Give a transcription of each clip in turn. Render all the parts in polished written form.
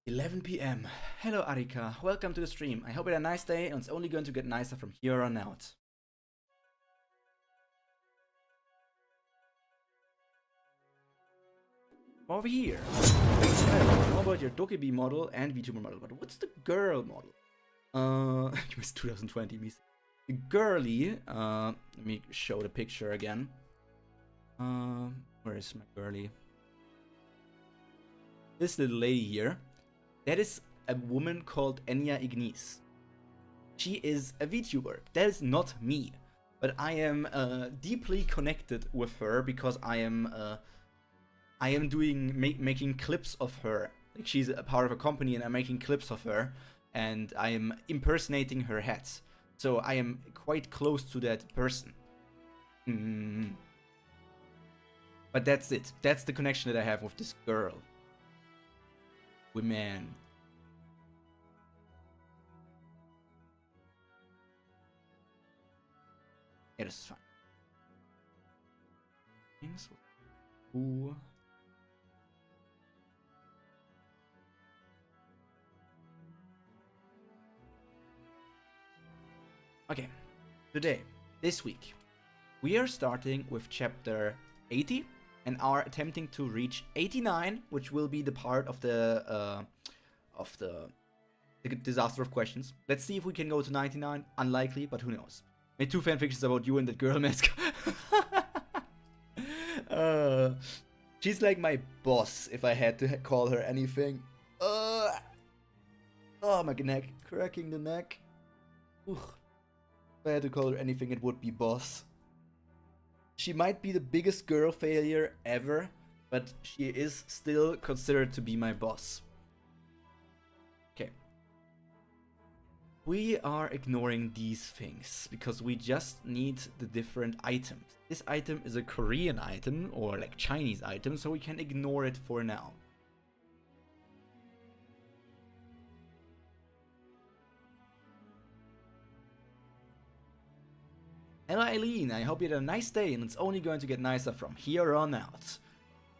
11 p.m. Hello Arika, welcome to the stream. I hope you had a nice day and it's only going to get nicer from here on out. Over here. How about your Dokkaebi model and VTuber model? But what's the girl model? You missed 2020, miss. The girly, let me show the picture again. Where is my girly? This little lady here. That is a woman called Enya Ignis. She is a VTuber. That is not me. But I am deeply connected with her because I am making clips of her. Like, she's a part of a company and I'm making clips of her and I am impersonating her hats. So I am quite close to that person. But that's it. That's the connection that I have with this girl. Women. It is fine. Things. Ooh. Okay, today, this week, we are starting with chapter 80 and are attempting to reach 89, which will be the part of the disaster of questions. Let's see if we can go to 99. Unlikely, but who knows? Made 2 fanfictions about you and that girl mask. She's like my boss if I had to call her anything. Oh, my neck. Cracking the neck. Ugh. If I had to call her anything, it would be boss. She might be the biggest girl failure ever, but she is still considered to be my boss. Okay. We are ignoring these things because we just need the different items. This item is a Korean item or like Chinese item, so we can ignore it for now. Hello Eileen, I hope you had a nice day and it's only going to get nicer from here on out.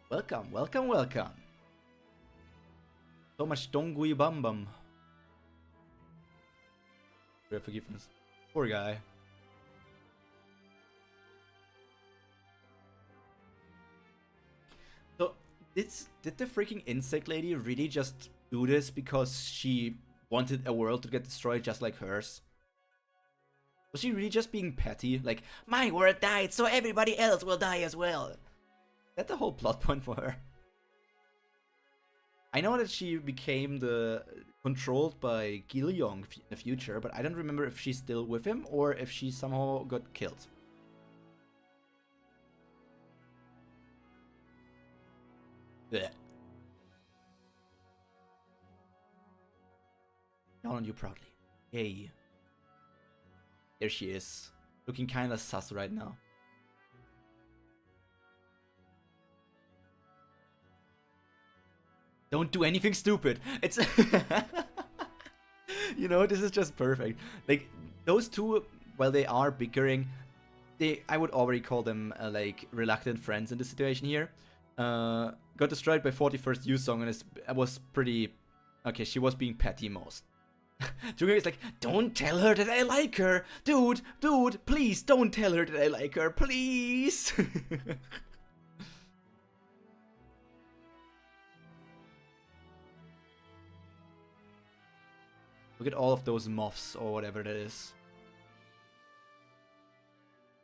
Welcome, welcome, welcome. So much dongui bum bum. Pray for forgiveness. Poor guy. So, did the freaking insect lady really just do this because she wanted a world to get destroyed just like hers? Was she really just being petty? Like, my world died, so everybody else will die as well. Is that the whole plot point for her? I know that she became controlled by Gil-Yong in the future, but I don't remember if she's still with him or if she somehow got killed. Blech. Down on you proudly. Yay. There she is. Looking kinda sus right now. Don't do anything stupid. It's you know, this is just perfect. Like, those two, while they are bickering, I would already call them like reluctant friends in this situation here. Got destroyed by 41st Yusong and it was pretty... Okay, she was being petty most. Jungkook is like, don't tell her that I like her! Dude, please don't tell her that I like her, please! Look at all of those moths or whatever that is.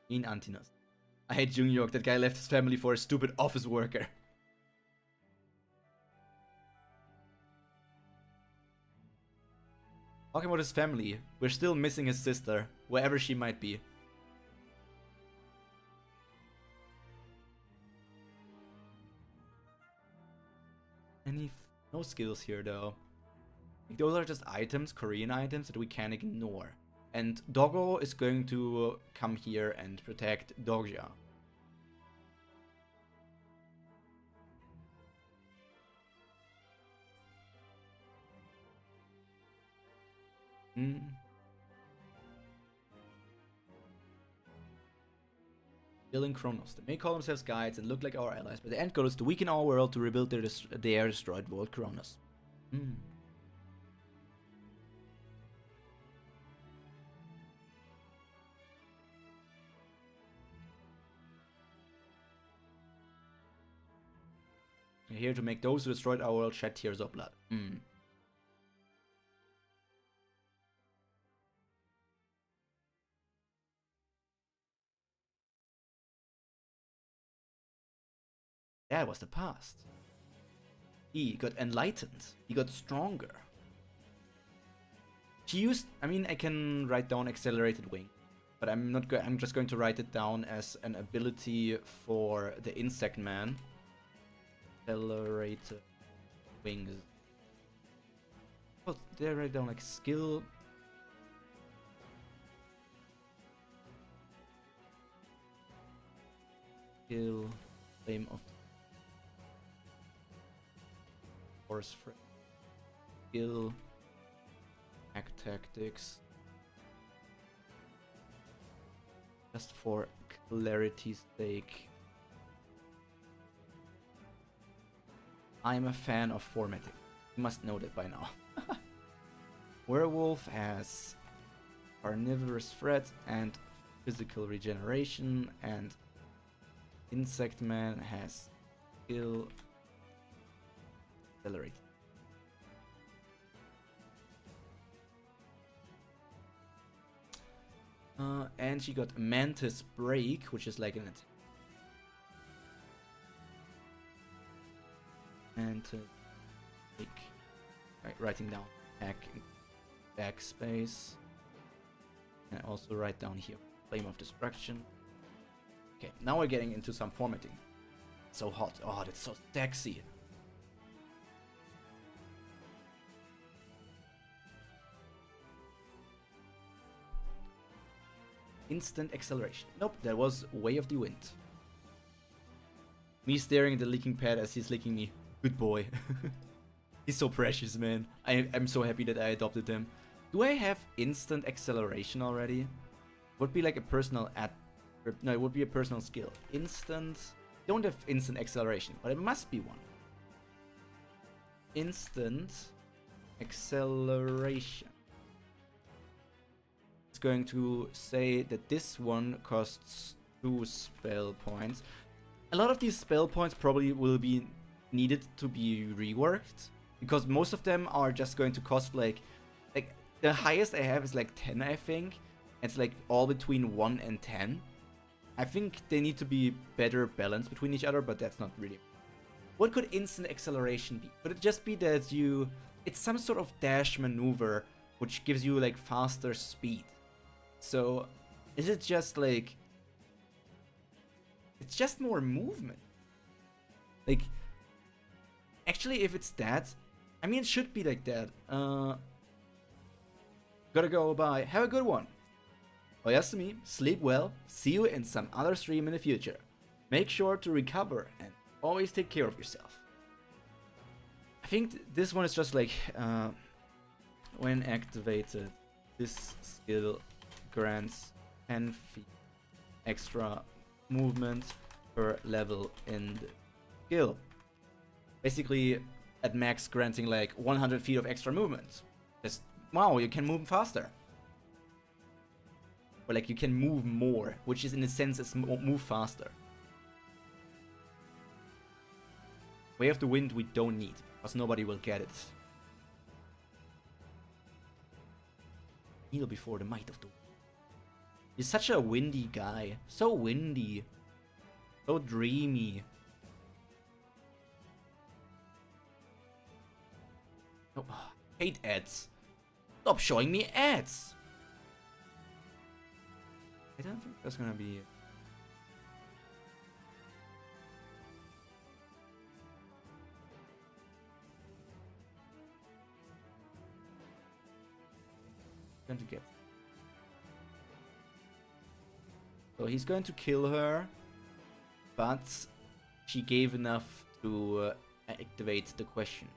In Antinos. I hate Jungkook, that guy left his family for a stupid office worker. Talking about his family, we're still missing his sister, wherever she might be. No skills here though. Like, those are just items, Korean items that we can ignore. And Doggo is going to come here and protect Dogja. Killing Kronos. They may call themselves guides and look like our allies, but the end goal is to weaken our world to rebuild their destroyed world, Kronos. We're here to make those who destroyed our world shed tears of blood. That was the past. He got enlightened. He got stronger. She used, I mean, I can write down accelerated wing, but I'm just going to write it down as an ability for the insect man. Accelerated wings. Well, did I write down like skill? Skill, flame of force frame. Skill, hack tactics. Just for clarity's sake. I'm a fan of formatting. You must know that by now. Werewolf has carnivorous threat and physical regeneration, and Insect Man has skill accelerate. And she got Mantis Break, which is like an attack. And break. Right, writing down attack in backspace. And also write down here Flame of Destruction. Okay, now we're getting into some formatting. So hot. Oh, that's so sexy. Instant acceleration. Nope, that was Way of the Wind. Me staring at the leaking pad as he's licking me. Good boy. He's so precious, man. I'm so happy that I adopted him. Do I have instant acceleration already? Would be like a personal no, it would be a personal skill. Instant. Don't have instant acceleration, but it must be one. Instant acceleration. It's going to say that this one costs 2 spell points. A lot of these spell points probably will be needed to be reworked, because most of them are just going to cost like the highest I have is like 10, I think. It's like all between 1 and 10. I think they need to be better balanced between each other, but that's not really. What could instant acceleration be? Could it just be that it's some sort of dash maneuver which gives you like faster speed? So is it just like, it's just more movement? Like, actually, if it's that, I mean, it should be like that. Gotta go, bye. Have a good one. Oyasumi, sleep well, see you in some other stream in the future. Make sure to recover and always take care of yourself. I think this one is just like, when activated, this skill grants 10 feet extra movement per level in the skill. Basically, at max granting like 100 feet of extra movement. Just, wow, you can move faster. Or like you can move more, which is in a sense is move faster. Way of the Wind we don't need, because nobody will get it. Kneel before the might of the wind. He's such a windy guy. So windy. So dreamy. Oh, hate ads. Stop showing me ads. I don't think that's gonna be it. Going to get. So he's going to kill her, but she gave enough to activate the question.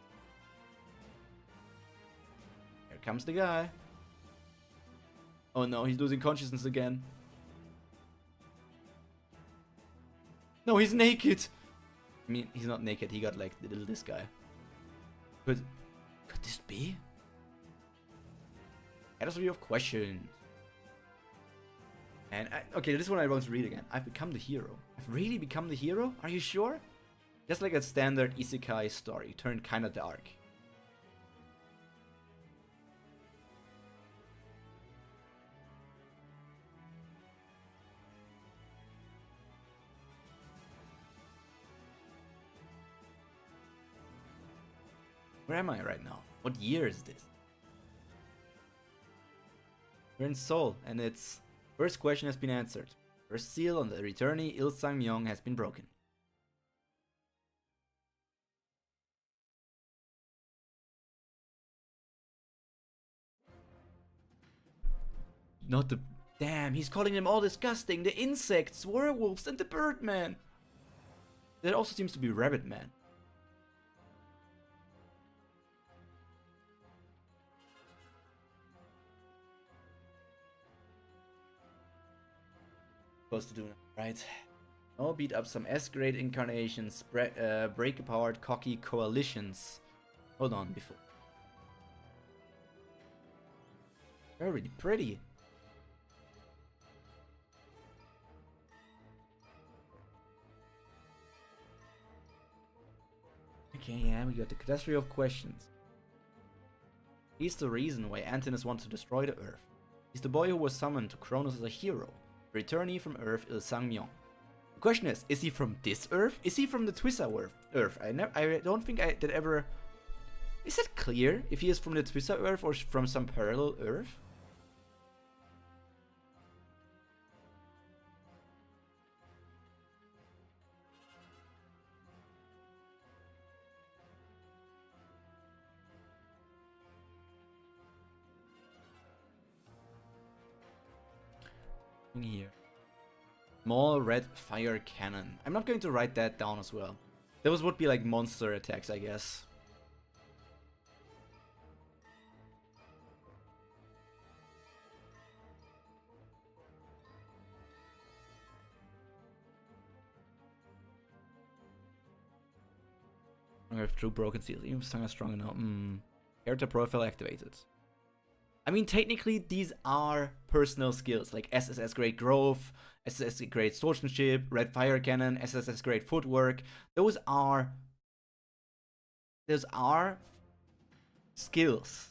Here comes the guy. Oh no, he's losing consciousness again. No, he's naked. I mean, he's not naked. He got like this guy. Could this be? Category of questions. And okay, this one I want to read again. I've become the hero. I've really become the hero? Are you sure? Just like a standard isekai story, turned kinda dark. Where am I right now? What year is this? We're in Seoul, and its first question has been answered. First seal on the returnee Il Sang-myung has been broken. Not the... Damn, he's calling them all disgusting. The insects, werewolves, and the Birdman. There also seems to be Rabbit Man. Supposed to do now, right? Oh, beat up some S-grade incarnations, break apart cocky coalitions. Hold on, before. They're really pretty. Okay, yeah, we got the catastrophe of questions. He's the reason why Antinous wants to destroy the Earth. He's the boy who was summoned to Kronos as a hero. The returnee from Earth, Il Sang-myung. The question is he from this Earth? Is he from the Twissa Earth? I don't think I did ever... Is it clear if he is from the Twissa Earth or from some parallel Earth? Here. Small red fire cannon. I'm not going to write that down as well. Those would be like monster attacks, I guess. I have true broken seals. Even if are strong enough. Character profile activated. I mean, technically, these are personal skills, like SSS grade growth, SSS grade swordsmanship, red fire cannon, SSS grade footwork. Those are skills.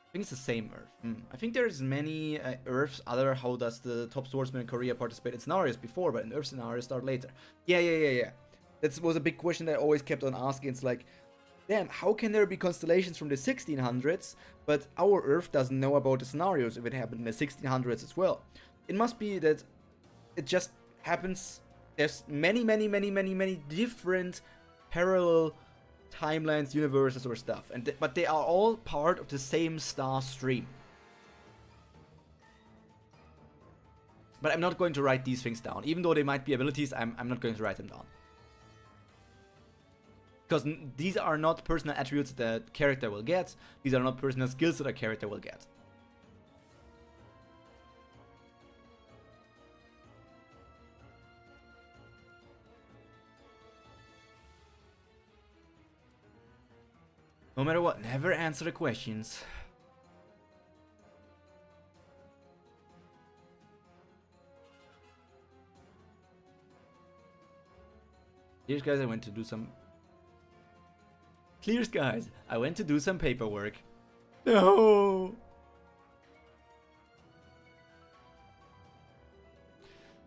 I think it's the same Earth. I think there's many Earths. How does the top swordsman in Korea participate in scenarios before, but in Earth scenarios start later. Yeah. That was a big question that I always kept on asking. It's like, damn, how can there be constellations from the 1600s, but our Earth doesn't know about the scenarios if it happened in the 1600s as well? It must be that it just happens. There's many different parallel timelines, universes, or stuff, but they are all part of the same star stream. But I'm not going to write these things down, even though they might be abilities. I'm not going to write them down. Because these are not personal attributes that character will get. These are not personal skills that a character will get. No matter what, never answer the questions. Here's guys, I went to do some... Clear skies. I went to do some paperwork. No.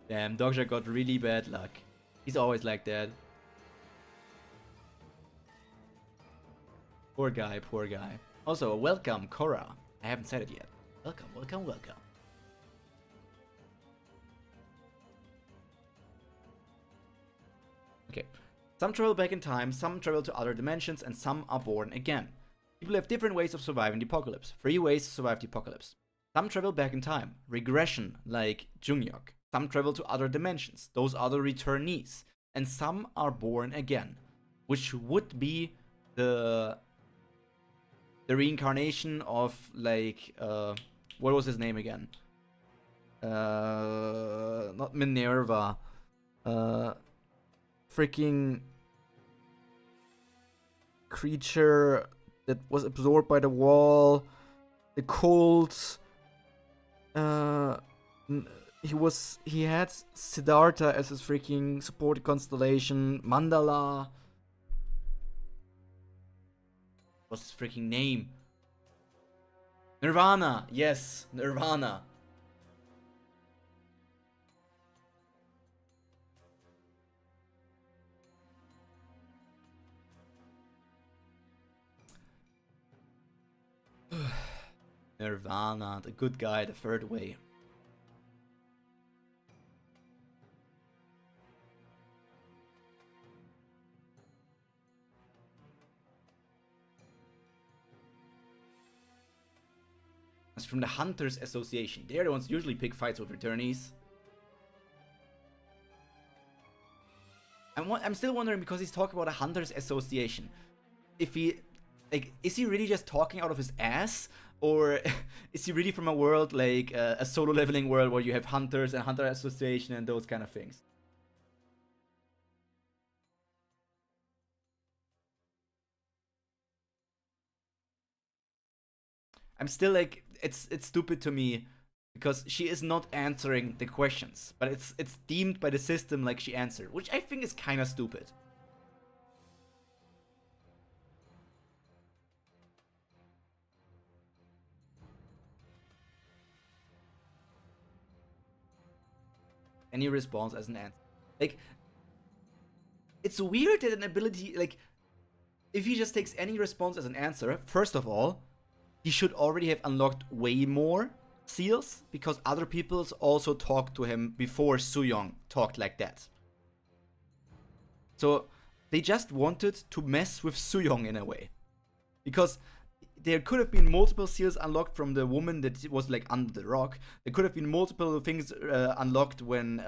Damn, Dogja got really bad luck. He's always like that. Poor guy, poor guy. Also, welcome, Cora. I haven't said it yet. Welcome, welcome, welcome. Okay. Some travel back in time, some travel to other dimensions, and some are born again. People have different ways of surviving the apocalypse. 3 ways to survive the apocalypse. Some travel back in time, regression, like Jungyok. Some travel to other dimensions, those are the returnees. And some are born again, which would be the reincarnation of, like, what was his name again? Not Minerva. Freaking creature that was absorbed by the wall, the cult. He had Siddhartha as his freaking supported constellation. Mandala. What's his freaking name? Nirvana. Yes, Nirvana. Nirvana, the good guy, the third way. It's from the Hunters Association. They're the ones who usually pick fights with returnees. I'm still wondering, because he's talking about a Hunters Association, if he, like, is he really just talking out of his ass? Or is he really from a world like a solo leveling world where you have hunters and Hunter Association and those kind of things? I'm still like, it's stupid to me because she is not answering the questions, but it's deemed by the system like she answered, which I think is kind of stupid. Any response as an answer. Like, it's weird that an ability, like, if he just takes any response as an answer, first of all, he should already have unlocked way more seals, because other peoples also talked to him before Suyong talked like that. So they just wanted to mess with Suyong in a way. Because there could have been multiple seals unlocked from the woman that was like under the rock. There could have been multiple things unlocked when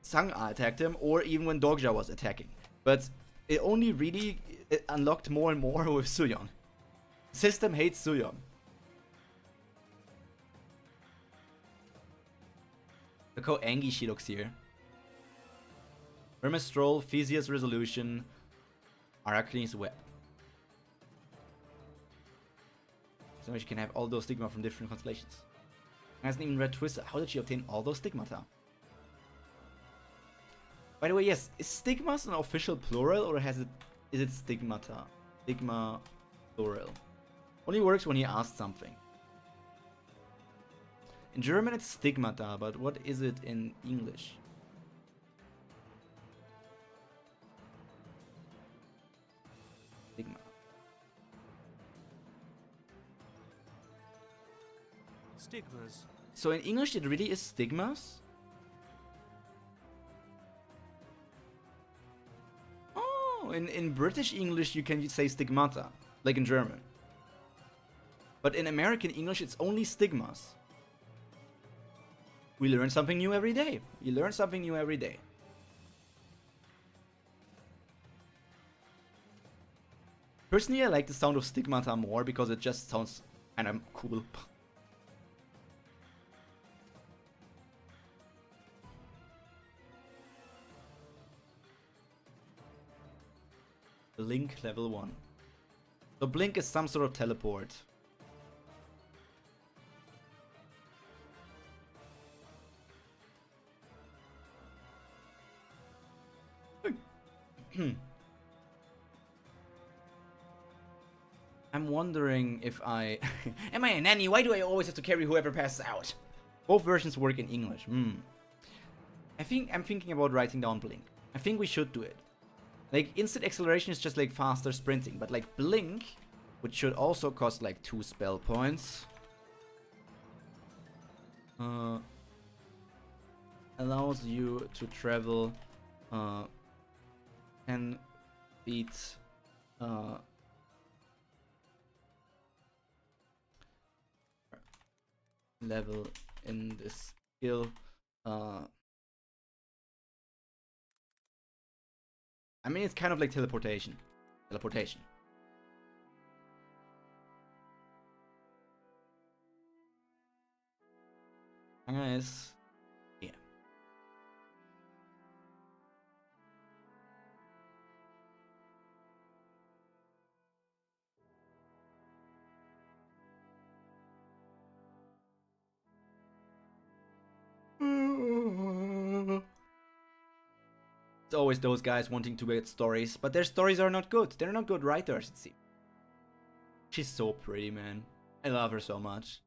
Sang-A attacked him, or even when Dogja was attacking. But it only really unlocked more and more with Suyong. System hates Suyong. Look how angry she looks here. Vermistrol, Theseus Resolution, Arachne's Web. So she can have all those stigma from different constellations. Hasn't even read Twister. How did she obtain all those stigmata? By the way, yes, is stigmas an official plural, or is it stigmata? Stigma plural. Only works when you ask something. In German it's stigmata, but what is it in English? Stigma. Stigmas. So in English it really is stigmas? Oh, in British English you can say stigmata, like in German. But in American English it's only stigmas. We learn something new every day. You learn something new every day. Personally, I like the sound of stigmata more because it just sounds kind of cool. Blink level 1. So Blink is some sort of teleport. I'm wondering if I... Am I a nanny? Why do I always have to carry whoever passes out? Both versions work in English. I think I'm thinking about writing down Blink. I think we should do it. Like, instant acceleration is just like faster sprinting, but like Blink, which should also cost like 2 spell points, allows you to travel 10 feet level in this skill. I mean, it's kind of like teleportation. Teleportation. Is here. It's always those guys wanting to get stories, but their stories are not good. They're not good writers, it seems. She's so pretty, man. I love her so much.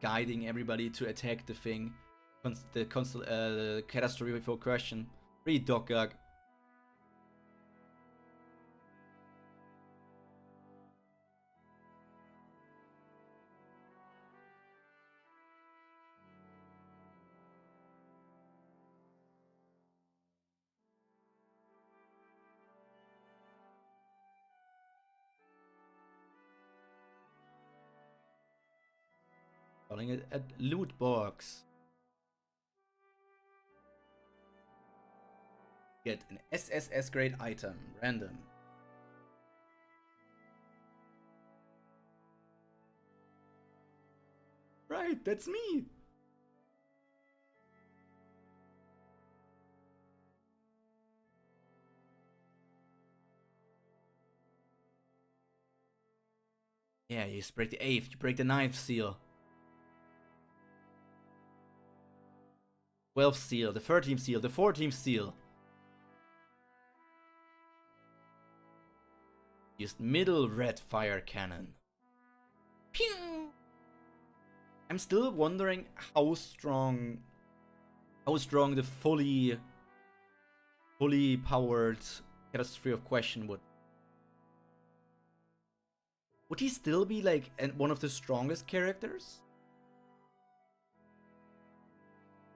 guiding everybody to attack the thing. The catastrophe before question. Pretty dog-gag. Calling it a loot box. Get an SSS grade item, random. Right, that's me. Yeah, you break the 8th, you break the 9th seal. 12th seal, the 13th seal, the 14th seal. Used middle red fire cannon. Pew! I'm still wondering how strong the fully powered catastrophe of question would. Would he still be like one of the strongest characters?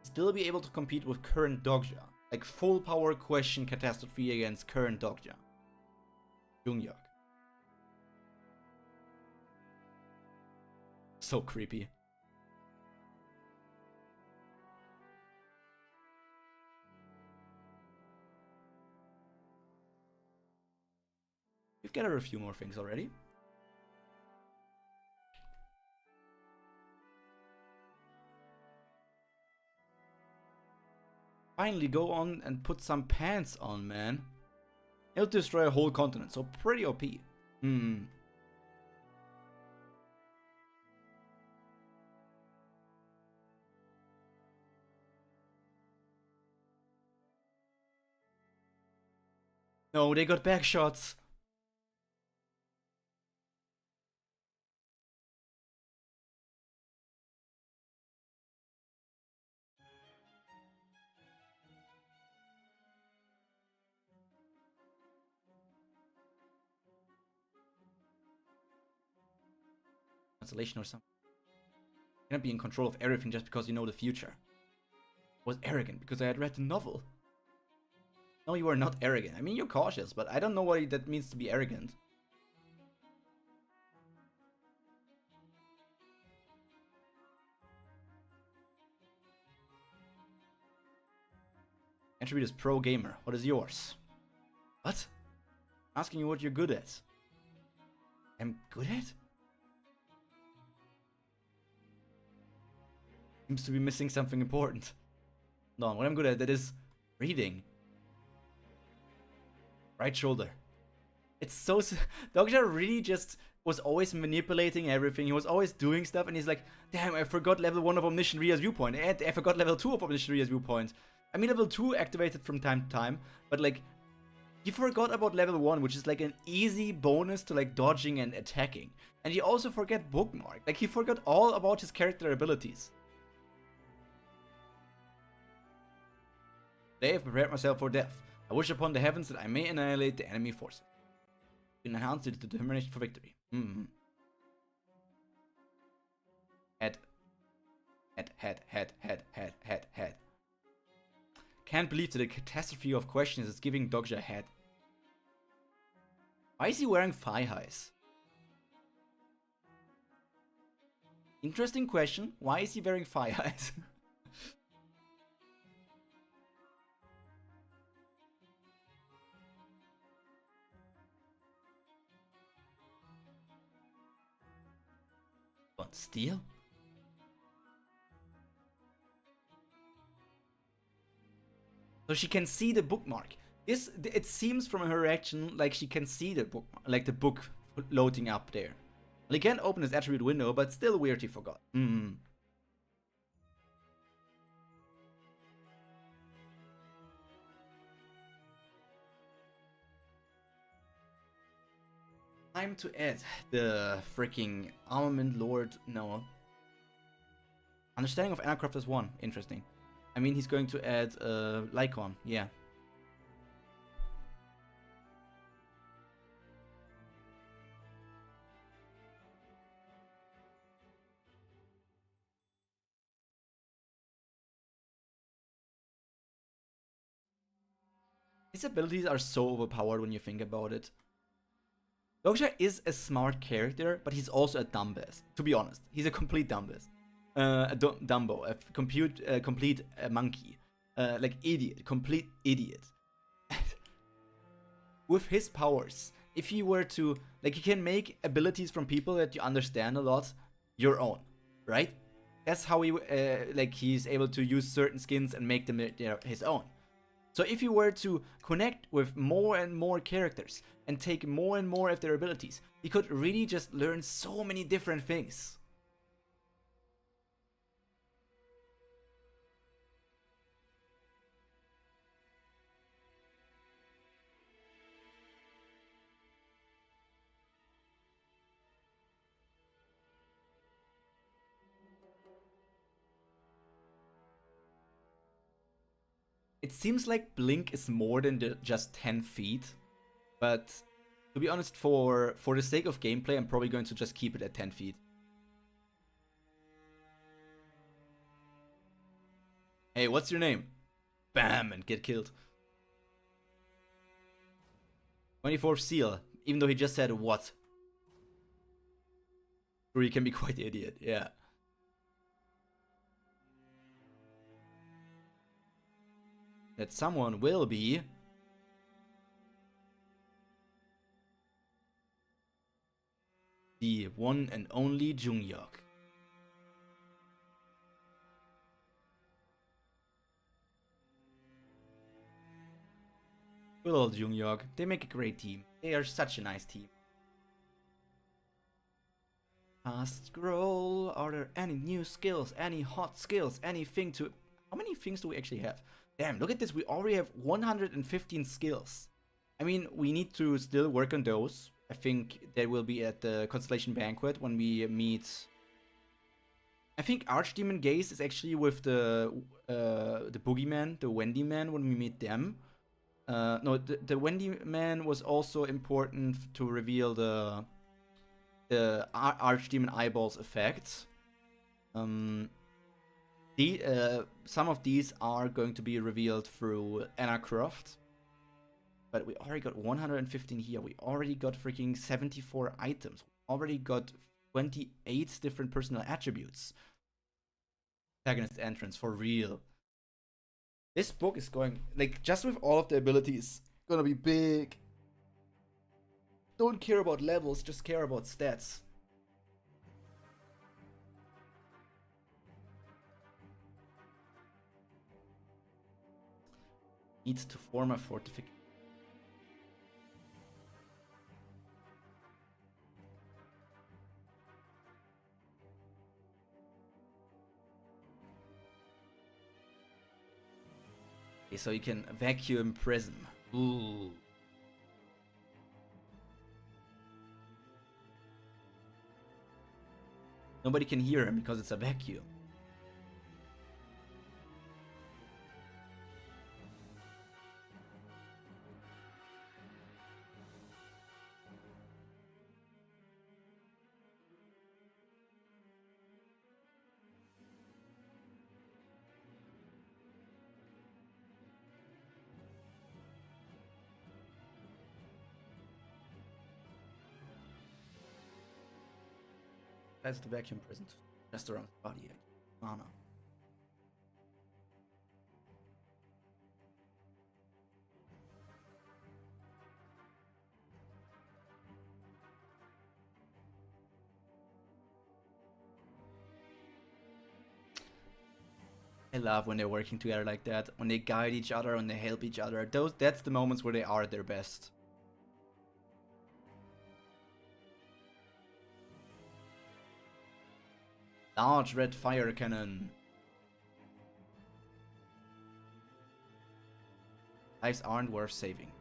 Still be able to compete with current Dogja, like full power question catastrophe against current Dogja. Jungyok. So creepy. We've gathered a few more things already. Finally go on and put some pants on, man. It'll destroy a whole continent, so pretty OP. No, they got back shots. Constellation or something. You cannot be in control of everything just because you know the future. I was arrogant because I had read the novel. No, you are not arrogant. I mean, you're cautious, but I don't know what that means to be arrogant. Attribute is pro gamer. What is yours? What? Asking you what you're good at. I'm good at? Seems to be missing something important. No, what I'm good at, that is reading. Right shoulder. It's so... Dogja really just was always manipulating everything. He was always doing stuff, and he's like, damn, I forgot level 1 of Omniscient Ria's Viewpoint. And I forgot level 2 of Omniscient Ria's Viewpoint. I mean, level 2 activated from time to time, but like, he forgot about level 1, which is like an easy bonus to like dodging and attacking. And he also forgot Bookmark. Like, he forgot all about his character abilities. Today I have prepared myself for death. I wish upon the heavens that I may annihilate the enemy forces. Enhance the determination for victory. Head. Can't believe that the catastrophe of questions is giving Dogja a head. Why is he wearing thigh highs? Interesting question. Why is he wearing thigh highs? What, steal? So she can see the bookmark. It seems from her reaction like she can see the book, like the book loading up there. Well, he can't open his attribute window, but still weird he forgot. Time to add the freaking armament lord. No. Understanding of Aircraft is 1. Interesting. I mean, he's going to add Lycon. Yeah. His abilities are so overpowered when you think about it. Dogsha is a smart character, but he's also a dumbass. To be honest, he's a complete dumbass. A Dumbo, a complete monkey. Like idiot, complete idiot. With his powers, if he were to, like, he can make abilities from people that you understand a lot your own, right? That's how he, like, he's able to use certain skins and make them his own. So if you were to connect with more and more characters and take more and more of their abilities, you could really just learn so many different things. It seems like Blink is more than just 10 feet, but to be honest, for the sake of gameplay, I'm probably going to just keep it at 10 feet. Hey, what's your name? Bam, and get killed. 24th Seal, even though he just said what? Or he can be quite idiot, yeah. That someone will be the one and only Jungyok. Good old Jungyok. They make a great team. They are such a nice team. Fast scroll. Are there any new skills? Any hot skills? Anything to... How many things do we actually have? Damn, look at this. We already have 115 skills. I mean, we need to still work on those. I think they will be at the Constellation Banquet when we meet... I think Archdemon Gaze is actually with the Boogeyman, the Wendy Man, when we meet them. No, the Wendy Man was also important to reveal the Archdemon Eyeballs effects. Some of these are going to be revealed through Anna Croft. But we already got 115 here. We already got freaking 74 items. We already got 28 different personal attributes. Protagonist entrance, for real. This book is going, like, just with all of the abilities, gonna be big. Don't care about levels, just care about stats. Needs to form a fortification. Okay, so you can vacuum prism. Ooh. Nobody can hear him because it's a vacuum. That's the vacuum prison just around his body. Mana. I love when they're working together like that. When they guide each other, when they help each other. That's the moments where they are at their best. Large red fire cannon. Lives aren't worth saving.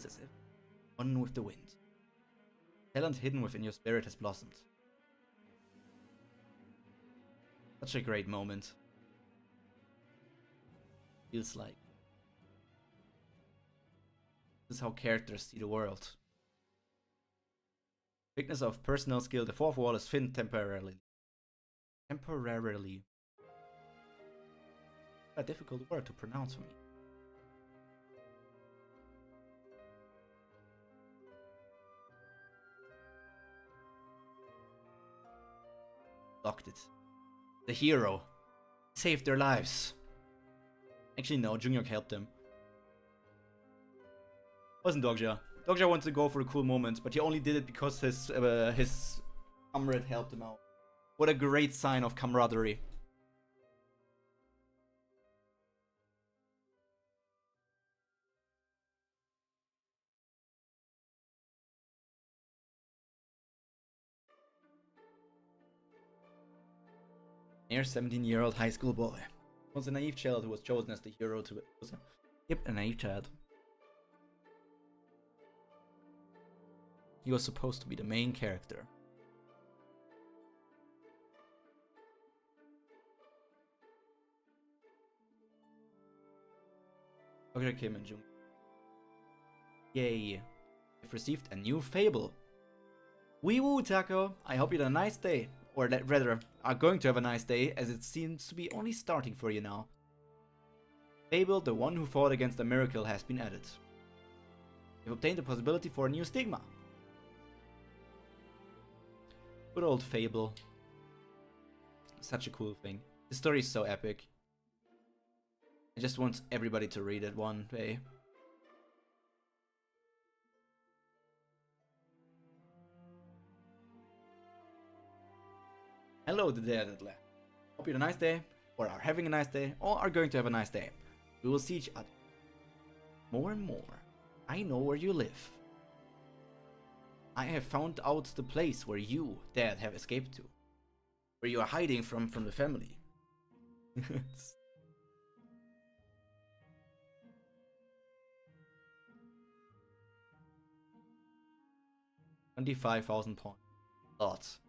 feels as if one with the wind. Talent hidden within your spirit has blossomed. Such a great moment. Feels like. This is how characters see the world. Weakness of personal skill. The fourth wall is thinned temporarily. Temporarily. A difficult word to pronounce for me. Locked it. The hero. Saved their lives. Actually, no, Jungkook helped them. Wasn't Dogja. Dogja wanted to go for a cool moment, but he only did it because his comrade helped him out. What a great sign of camaraderie. Near 17-year-old high school boy. Was a naive child who was chosen as the hero to it. Yep, a naive child. He was supposed to be the main character. Okay, Kim and Jung. Yay. We've received a new fable. Wee woo, Taco. I hope you had a nice day. Or rather, are going to have a nice day, as it seems to be only starting for you now. Fable, the one who fought against a miracle, has been added. You've obtained the possibility for a new stigma. Good old Fable. Such a cool thing. The story is so epic. I just want everybody to read it one day. Hello, the dead at last. Hope you had a nice day, or are having a nice day, or are going to have a nice day. We will see each other. More and more, I know where you live. I have found out the place where you, Dad, have escaped to. Where you are hiding from the family. 25,000 points. Lots.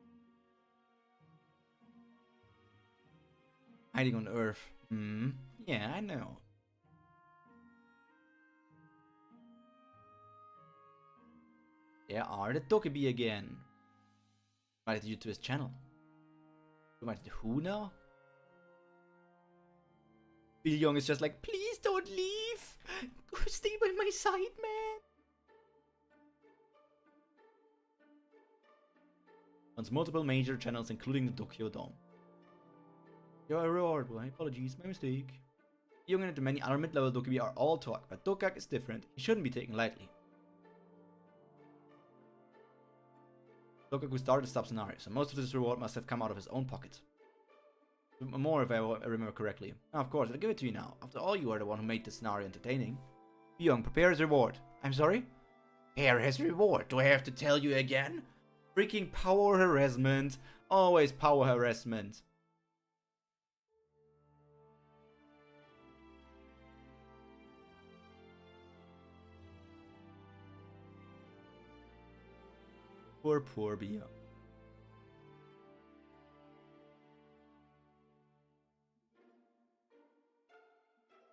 Hiding on Earth. Yeah, I know. There are the Dokkaebi again. Invited you to his channel. You invited who now? Bill Young is just like, please don't leave. Stay by my side, man. Runs multiple major channels, including the Tokyo Dome. You're a reward, boy. Apologies, my mistake. Young and the many other mid-level Dokkaebi are all talk, but Dokkaebi is different. He shouldn't be taken lightly. Dokkaebi started the sub-scenario, so most of this reward must have come out of his own pocket. More if I remember correctly. Now, of course, I'll give it to you now. After all, you are the one who made this scenario entertaining. Young, prepare his reward. I'm sorry? Prepare his reward. Do I have to tell you again? Freaking power harassment. Always power harassment. Poor Bia.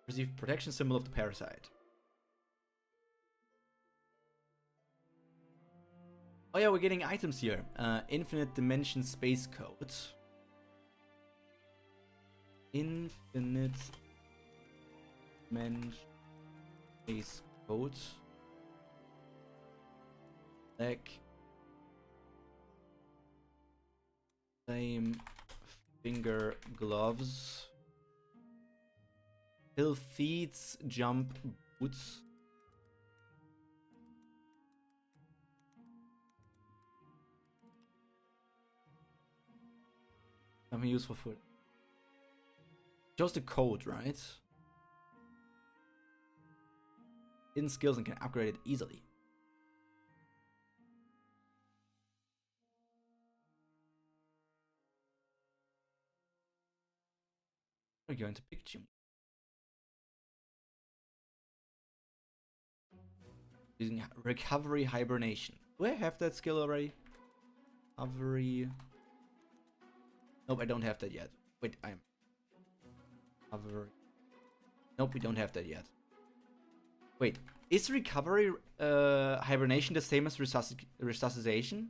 Receive protection symbol of the parasite. Oh yeah, we're getting items here. Infinite dimension space code. Infinite dimension space code. Like same finger gloves. Hill feet jump boots. Something useful for it. Just the code, right? Hidden skills and can upgrade it easily. We're going to pick Jim. Using recovery hibernation. Do I have that skill already? Recovery. Nope, I don't have that yet. Wait, I'm. Recovery. Nope, we don't have that yet. Wait, is recovery hibernation the same as resuscitation?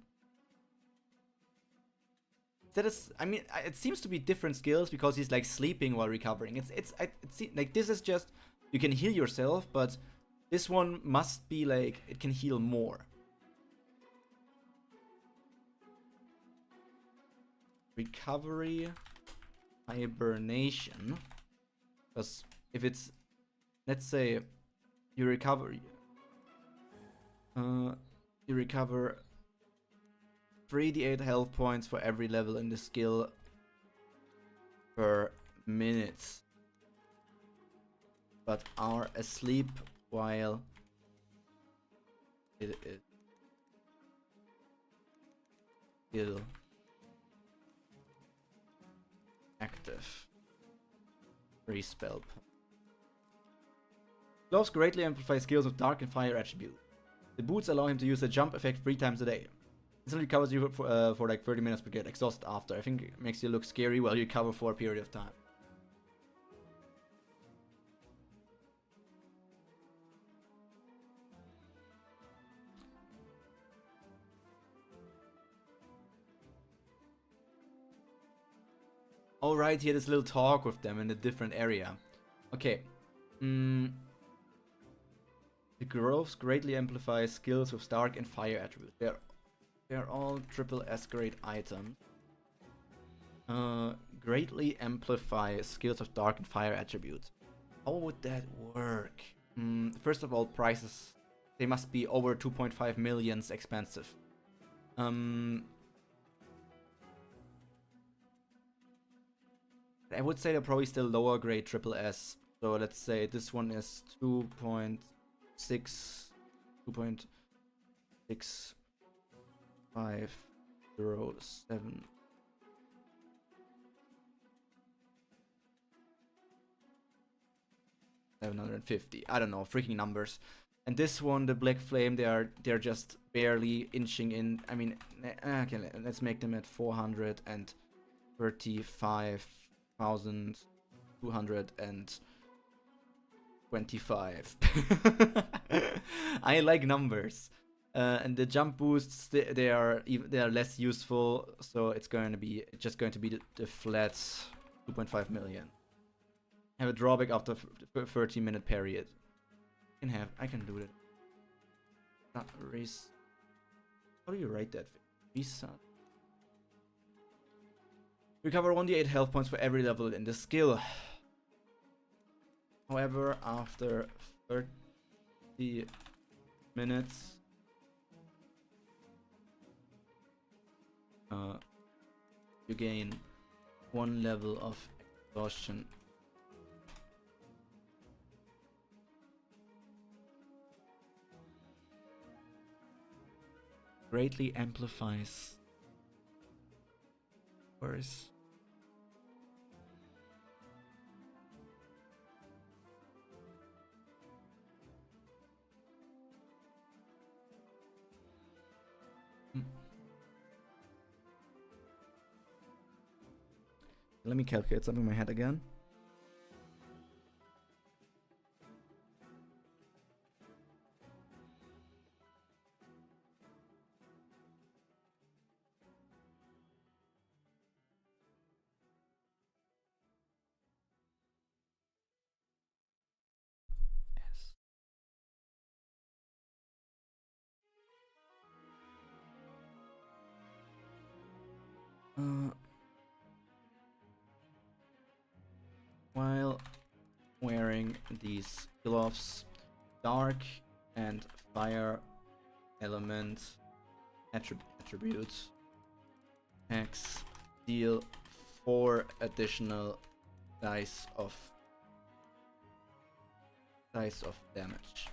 That is, I mean, it seems to be different skills because he's like sleeping while recovering. It seems like this is just you can heal yourself, but this one must be like it can heal more. Recovery hibernation, because if it's, let's say you recover 3d8 health points for every level in the skill per minute, but are asleep while it is still active. Free spell. Gloves greatly amplify skills of dark and fire attribute. The boots allow him to use the jump effect 3 times a day. Instantly covers you for like 30 minutes but get exhausted after. I think it makes you look scary while you cover for a period of time. Alright, he had this little talk with them in a different area. Okay. The groves greatly amplify skills with dark and fire attributes. They're all triple S grade items. Greatly amplify skills of dark and fire attributes. How would that work? First of all, prices. They must be over 2.5 millions expensive. I would say they're probably still lower grade triple S. So let's say this one is 2.6, 2.6507. $750. I don't know, freaking numbers. And this one, the Black Flame, they're just barely inching in. I mean, okay, let's make them at 435,225. I like numbers. And the jump boosts, they are less useful, so it's going to be the flat 2.5 million. Have a drawback after 30-minute period. I can do that. Not race. How do you write that? Reset. Recover 1d8 health points for every level in the skill. However, after 30 minutes, you gain 1 level of exhaustion. Greatly amplifies. Where's Let me calculate something in my head again. Yes. While wearing these gloves, dark and fire element attributes X deal 4 additional dice of damage.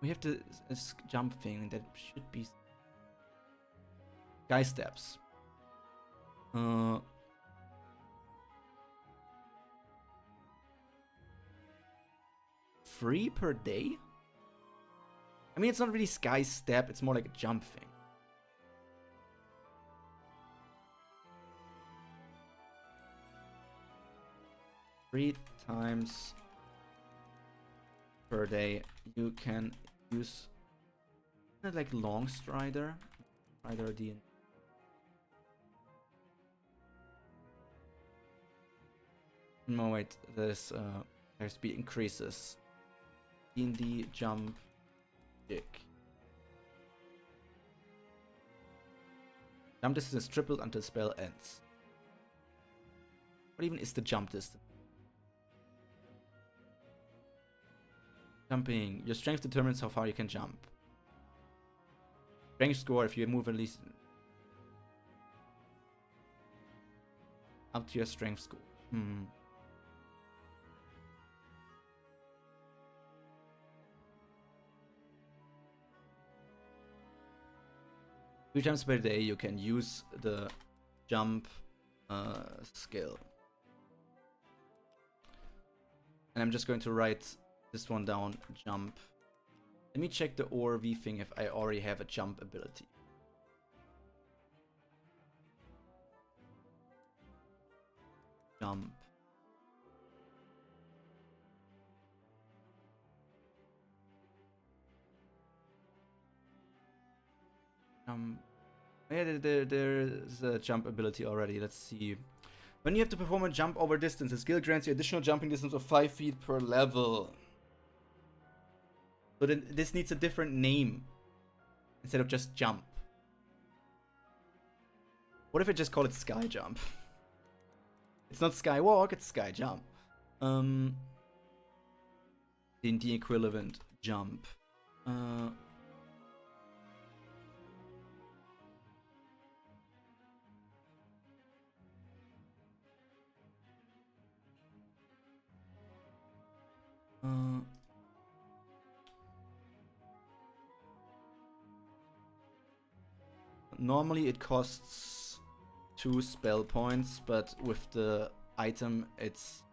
We have this jump thing that should be guy steps. 3 per day? I mean, it's not really sky step, it's more like a jump thing. Three times per day you can use like long strider D. No wait, this their speed increases. D&D jump kick. Jump distance is tripled until spell ends. What even is the jump distance? Jumping. Your strength determines how far you can jump. Strength score if you move at least up to your strength score. 3 times per day you can use the jump skill. And I'm just going to write this one down, jump. Let me check the ORV thing if I already have a jump ability. Jump. Yeah, there's a jump ability already. Let's see. When you have to perform a jump over distance, the skill grants you additional jumping distance of 5 feet per level. So then this needs a different name instead of just jump. What if I just call it sky jump? It's not skywalk, it's sky jump. D&D equivalent jump. Normally it costs 2 spell points, but with the item it's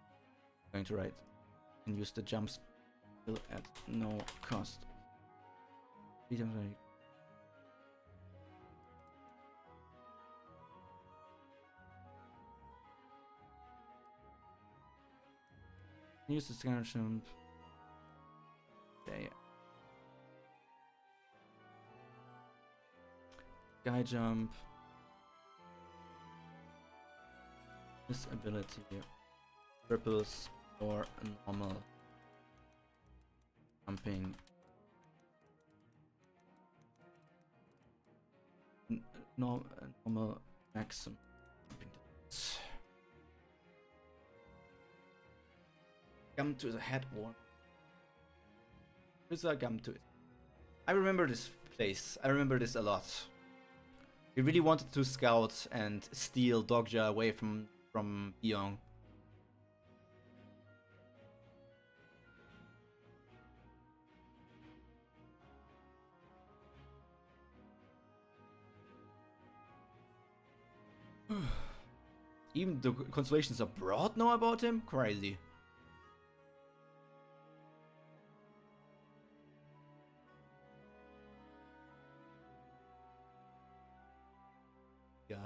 going to write and use the jump skill at no cost. Use the scanner jump. Okay. Sky jump. This ability triples or normal jumping. Normal maximum jumping distance. Come to the head one. Where's our gum to it? I remember this place. I remember this a lot. We really wanted to scout and steal Dogja away from Byung. Even the Constellations abroad know about him? Crazy. Yeah.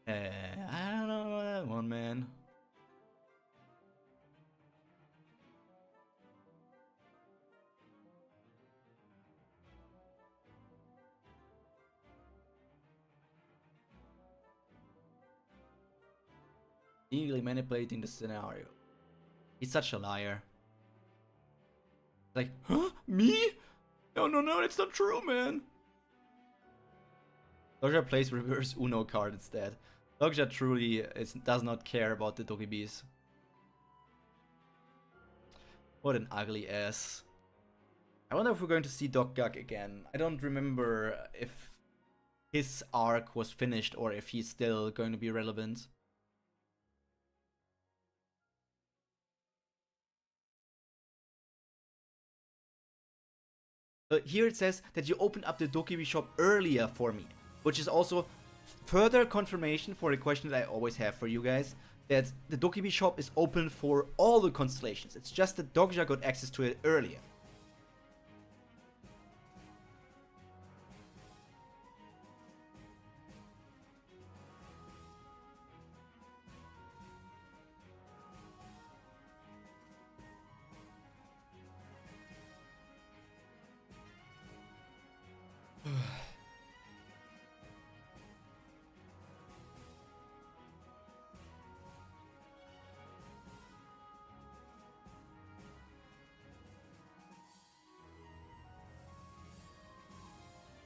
I don't know about that one, man. Legally manipulating the scenario. He's such a liar. Like, huh? Me? No, that's not true, man. Dogja plays reverse Uno card instead. Dogja truly does not care about the Dokibis. What an ugly ass. I wonder if we're going to see Doggag again. I don't remember if his arc was finished or if he's still going to be relevant. Here it says that you opened up the Dokibi shop earlier for me, which is also further confirmation for the question that I always have for you guys, that the Dokibi shop is open for all the constellations. It's just that Dogja got access to it earlier.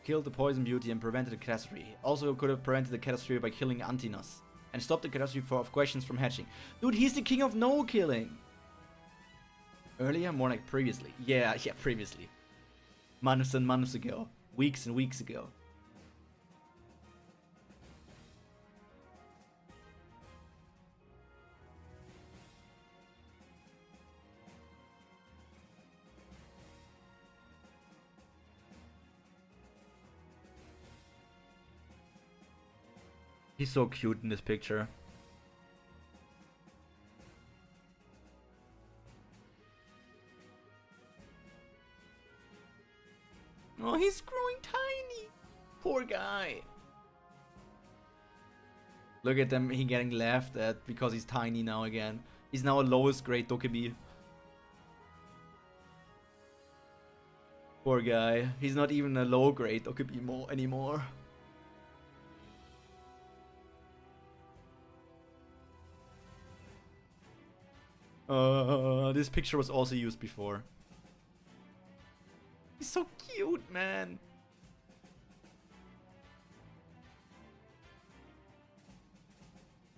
killed the poison beauty and prevented the catastrophe. Also could have prevented the catastrophe by killing Antinos. And stopped the catastrophe of questions from hatching. Dude, he's the king of no killing! Earlier? More like previously. Yeah, previously. Months and months ago. Weeks and weeks ago. He's so cute in this picture. Oh, he's growing tiny. Poor guy. Look at them, he getting laughed at because he's tiny now again. He's now a lowest grade Dokkaebi. Poor guy. He's not even a low grade Dokkaebi anymore. This picture was also used before. He's so cute, man.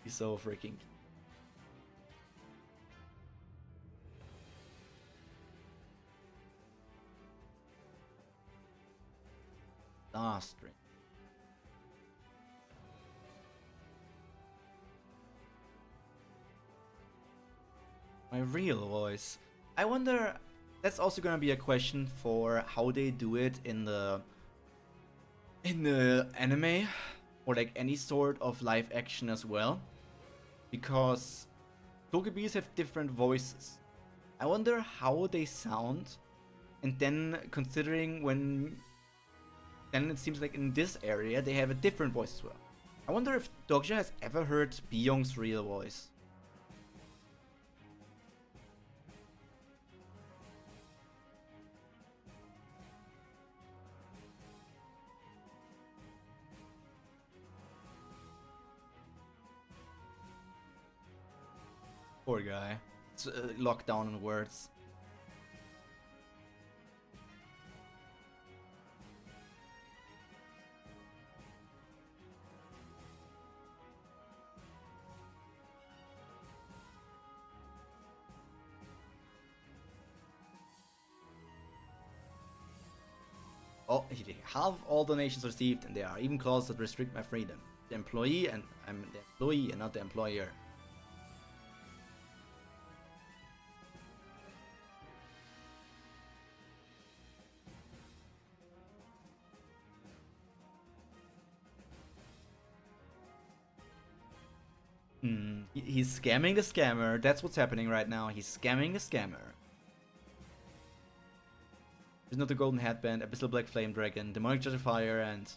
He's so freaking. String. My real voice. I wonder. That's also gonna be a question for how they do it in the anime or like any sort of live action as well, because Dokkaebis have different voices. I wonder how they sound, and then considering then it seems like in this area they have a different voice as well. I wonder if Dokja has ever heard Byung's real voice. Poor guy. It's locked down in words. Oh, half all donations received, and there are even clauses that restrict my freedom. The employee, and I'm the employee and not the employer. He's scamming the scammer. That's what's happening right now. He's scamming the scammer. There's not the golden headband, abyssal black flame dragon, demonic judge of fire, and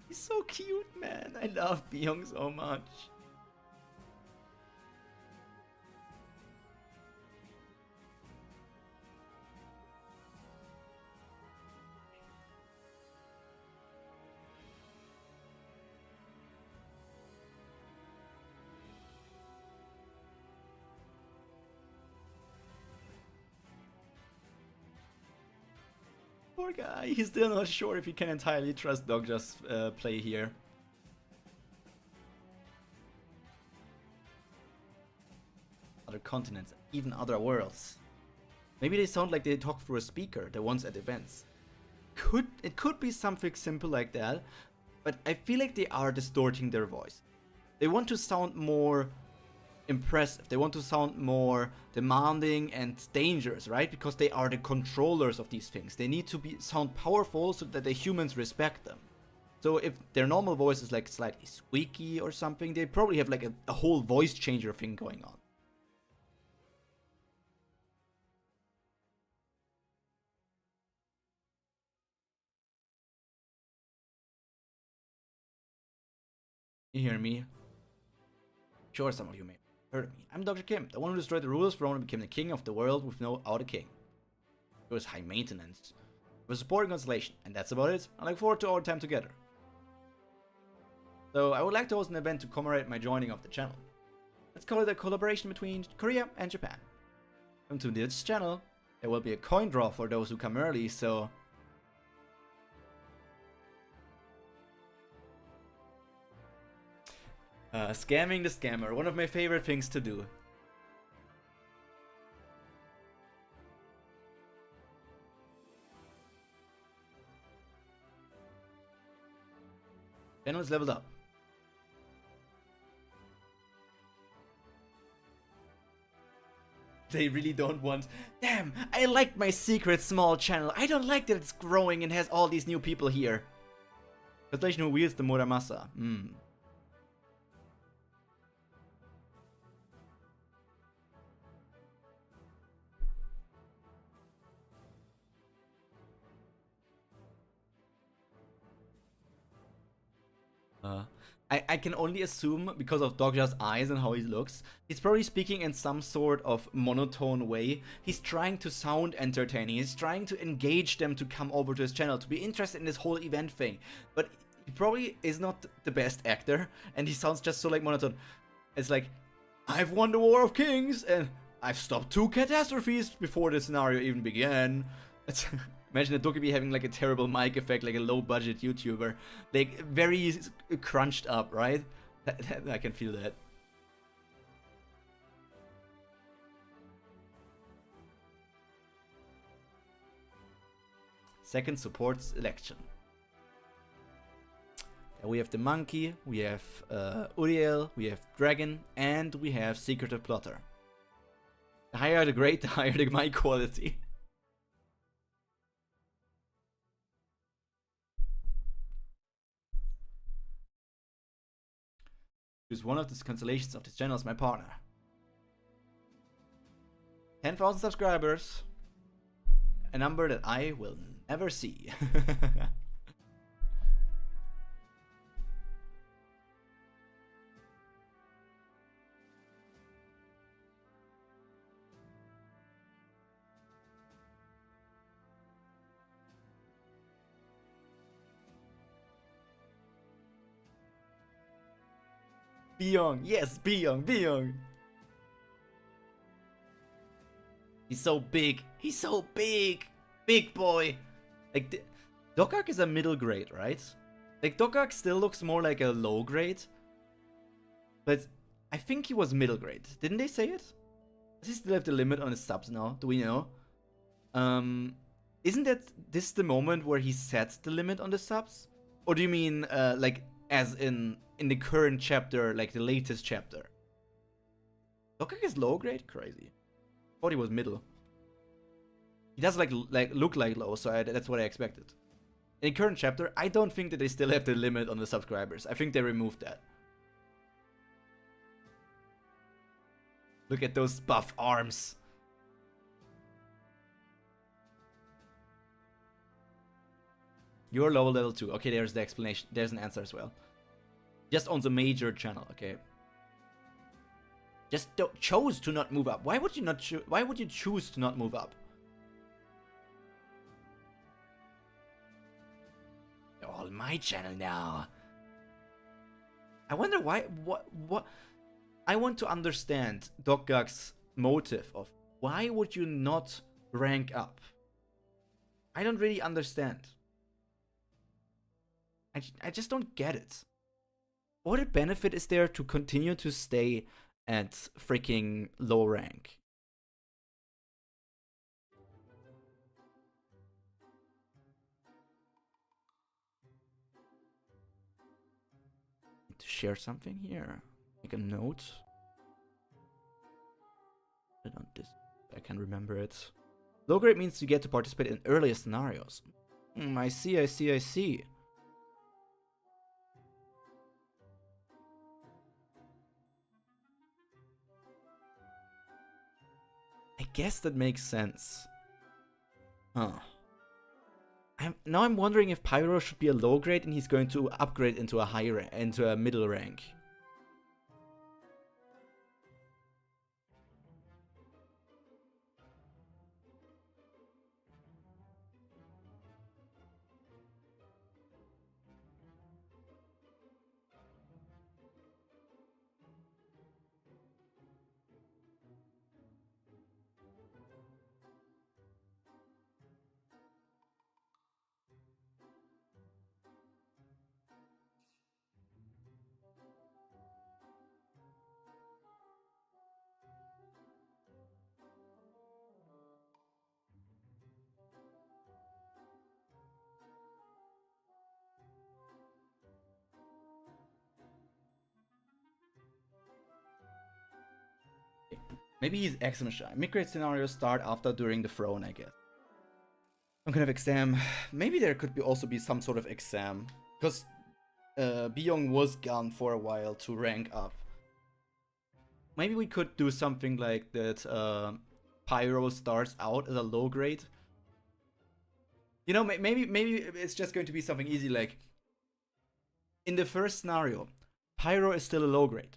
he's so cute, man. I love Byung so much. Poor guy, he's still not sure if he can entirely trust Dogja's play here. Other continents, even other worlds. Maybe they sound like they talk through a speaker, the ones at events. It could be something simple like that, but I feel like they are distorting their voice. They want to sound more impressive, they want to sound more demanding and dangerous, right? Because they are the controllers of these things. They need to sound powerful so that the humans respect them. So if their normal voice is like slightly squeaky or something, they probably have like a whole voice changer thing going on. You hear me? Sure, some of you may have heard of me. I'm Dr. Kim, the one who destroyed the rulers for and became the king of the world without a king. It was high maintenance. It was supporting Constellation, and that's about it. I look forward to our time together. So I would like to host an event to commemorate my joining of the channel. Let's call it a collaboration between Korea and Japan. Come to this channel. There will be a coin draw for those who come early, so... Scamming the scammer, one of my favorite things to do. Channel is leveled up. They really don't want... Damn, I like my secret small channel. I don't like that it's growing and has all these new people here. Constellation who wields the Muramasa. I can only assume, because of Dogja's eyes and how he looks, he's probably speaking in some sort of monotone way. He's trying to sound entertaining. He's trying to engage them to come over to his channel, to be interested in this whole event thing. But he probably is not the best actor, and he sounds just so like monotone. It's like, I've won the War of Kings, and I've stopped 2 catastrophes before the scenario even began. Imagine a Dokkaebi having like a terrible mic effect, like a low-budget YouTuber. Like, very crunched up, right? I can feel that. Second support selection. We have the Monkey, we have Uriel, we have Dragon, and we have Secretive Plotter. The higher the grade, the higher the mic quality. Choose one of the constellations of this channel as my partner. 10,000 subscribers. A number that I will never see. Byung, yes, Byung, Byung. He's so big. He's so big. Big boy. Like, Dokak is a middle grade, right? Like, Dokak still looks more like a low grade. But I think he was middle grade. Didn't they say it? Does he still have the limit on his subs now? Do we know? Isn't that this the moment where he sets the limit on the subs? Or do you mean, like, as in the current chapter, like the latest chapter? Dokak is low grade? Crazy. Thought he was middle. He does look like low, so that's what I expected. In the current chapter, I don't think that they still have the limit on the subscribers. I think they removed that. Look at those buff arms. You're low level 2. Okay, there's the explanation. There's an answer as well. Just on the major channel, okay. Just chose to not move up. Why would you not why would you choose to not move up? They're all my channel now. I wonder why what I want to understand Dokgak's motive of why would you not rank up? I don't really understand. I just don't get it. What benefit is there to continue to stay at freaking low rank? Need to share something here. Make a note. I can remember it. Low grade means you get to participate in earlier scenarios. I see. I guess that makes sense. Huh. Now I'm wondering if Pyro should be a low grade and he's going to upgrade into a middle rank. Maybe he's exam shy. Mid-grade scenarios start after during the throne, I guess. Some kind of exam. Maybe there could also be some sort of exam. Because Byung was gone for a while to rank up. Maybe we could do something like that. Pyro starts out as a low grade. You know, maybe it's just going to be something easy, like in the first scenario, Pyro is still a low grade.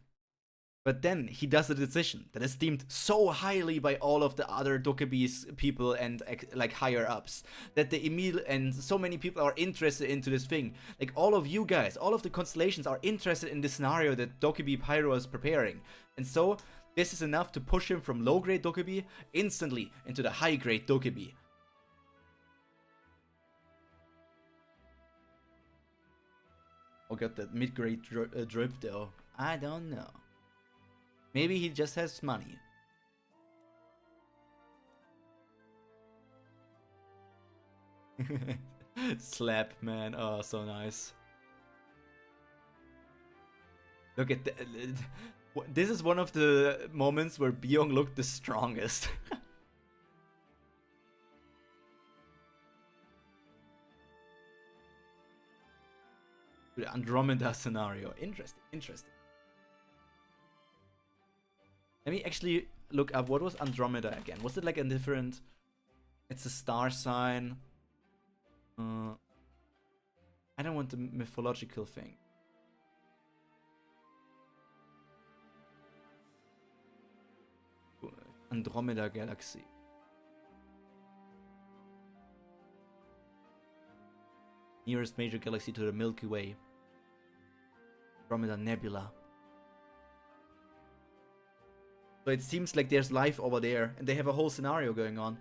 But then he does a decision that is deemed so highly by all of the other Dokebee's people and like higher ups that they immediately, and so many people are interested into this thing. Like all of you guys, all of the constellations are interested in the scenario that Dokebee Pyro is preparing. And so this is enough to push him from low grade Dokebee instantly into the high grade Dokebee. Oh, got that mid grade drip though. I don't know. Maybe he just has money. Slap, man. Oh, so nice. Look at that. This is one of the moments where Byung looked the strongest. The Andromeda scenario. Interesting, interesting. Let me actually look up, what was Andromeda again? Was it like a different... It's a star sign. I don't want the mythological thing. Andromeda Galaxy. Nearest major galaxy to the Milky Way. Andromeda Nebula. So it seems like there's life over there, and they have a whole scenario going on.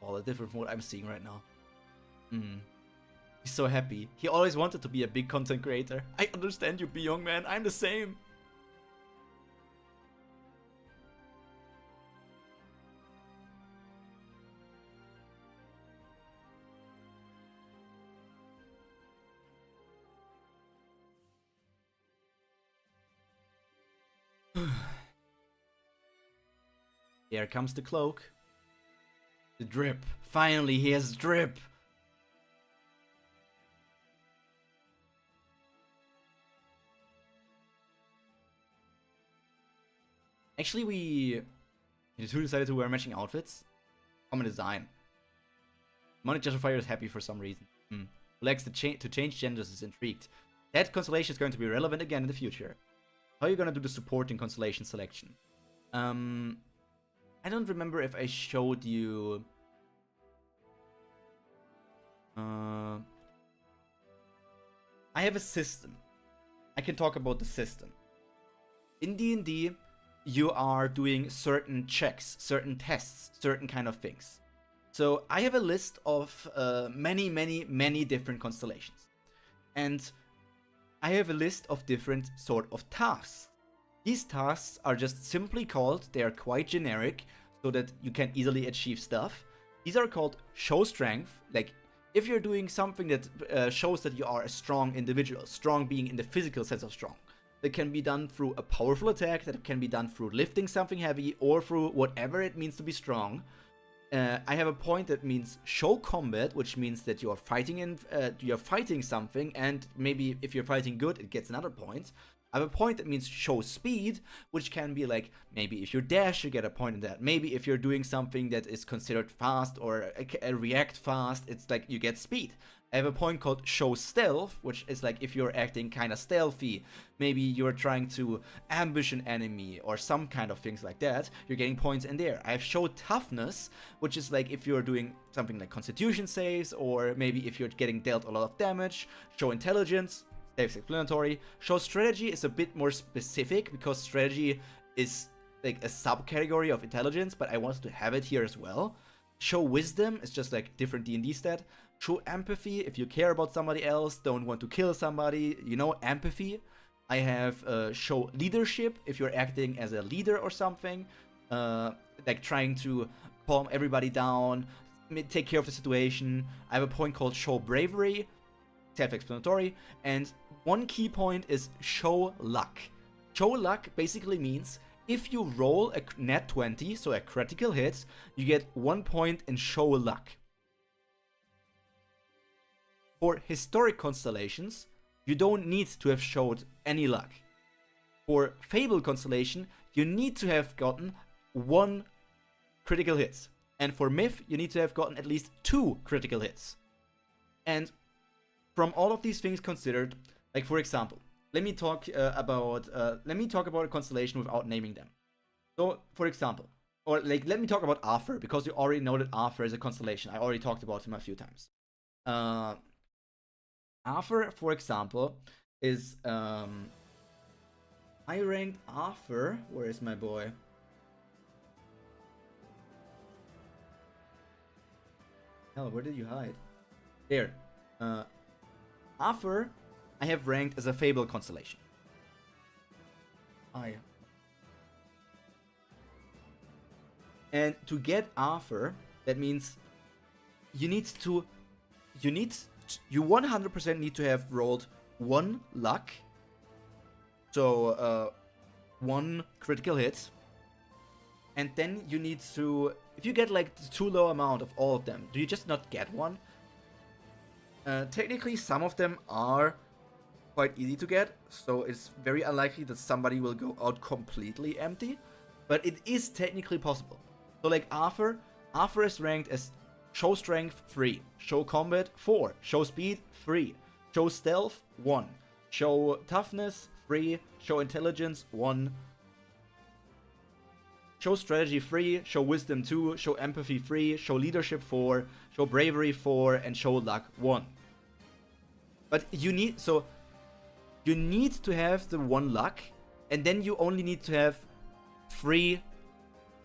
All the different from what I'm seeing right now. He's so happy. He always wanted to be a big content creator. I understand you, Byung, man. I'm the same. Here comes the cloak. The drip. Finally, he has drip. Actually, the two decided to wear matching outfits. Common design. Money Justifier is happy for some reason. Who likes to change genders is intrigued. That constellation is going to be relevant again in the future. How are you gonna do the supporting constellation selection? I don't remember if I showed you... I have a system. I can talk about the system. In D&D, you are doing certain checks, certain tests, certain kind of things. So I have a list of many different constellations. And I have a list of different sort of tasks. These tasks are just simply called, they are quite generic, so that you can easily achieve stuff. These are called show strength, like if you're doing something that shows that you are a strong individual, strong being in the physical sense of strong. That can be done through a powerful attack, that can be done through lifting something heavy, or through whatever it means to be strong. I have a point that means show combat, which means that you're fighting something, and maybe if you're fighting good, it gets another point. I have a point that means show speed, which can be like, maybe if you dash, you get a point in that. Maybe if you're doing something that is considered fast or react fast, it's like you get speed. I have a point called show stealth, which is like if you're acting kind of stealthy, maybe you're trying to ambush an enemy or some kind of things like that, you're getting points in there. I have show toughness, which is like if you're doing something like constitution saves, or maybe if you're getting dealt a lot of damage. Show intelligence, self-explanatory. Show strategy is a bit more specific because strategy is like a subcategory of intelligence, but I wanted to have it here as well. Show wisdom is just like different D&D stat. Show empathy, if you care about somebody else, don't want to kill somebody, you know, empathy. I have show leadership, if you're acting as a leader or something, like trying to calm everybody down, take care of the situation. I have a point called show bravery, self-explanatory, and one key point is show luck. Show luck basically means if you roll a nat 20, so a critical hit, you get 1 point in show luck. For historic constellations, you don't need to have showed any luck. For Fable Constellation, you need to have gotten 1 critical hit. And for Myth, you need to have gotten at least 2 critical hits. And from all of these things considered, like for example, let me talk about a constellation without naming them. So, for example, or like let me talk about Arthur, because you already know that Arthur is a constellation. I already talked about him a few times. Arthur, for example, is I ranked Arthur. Where is my boy? Hell, where did you hide? There. Arthur, I have ranked as a Fable constellation. And to get Arthur, that means you 100% need to have rolled 1 luck. So 1 critical hit. And then you need to, if you get like the too low amount of all of them, do you just not get 1? Technically, some of them are quite easy to get, so it's very unlikely that somebody will go out completely empty, but it is technically possible. So like Arthur is ranked as show strength 3, show combat 4, show speed 3, show stealth 1, show toughness 3, show intelligence 1, show strategy 3, show wisdom 2, show empathy 3, show leadership 4, show bravery 4, and show luck 1. But you need to have the 1 luck, and then you only need to have 3.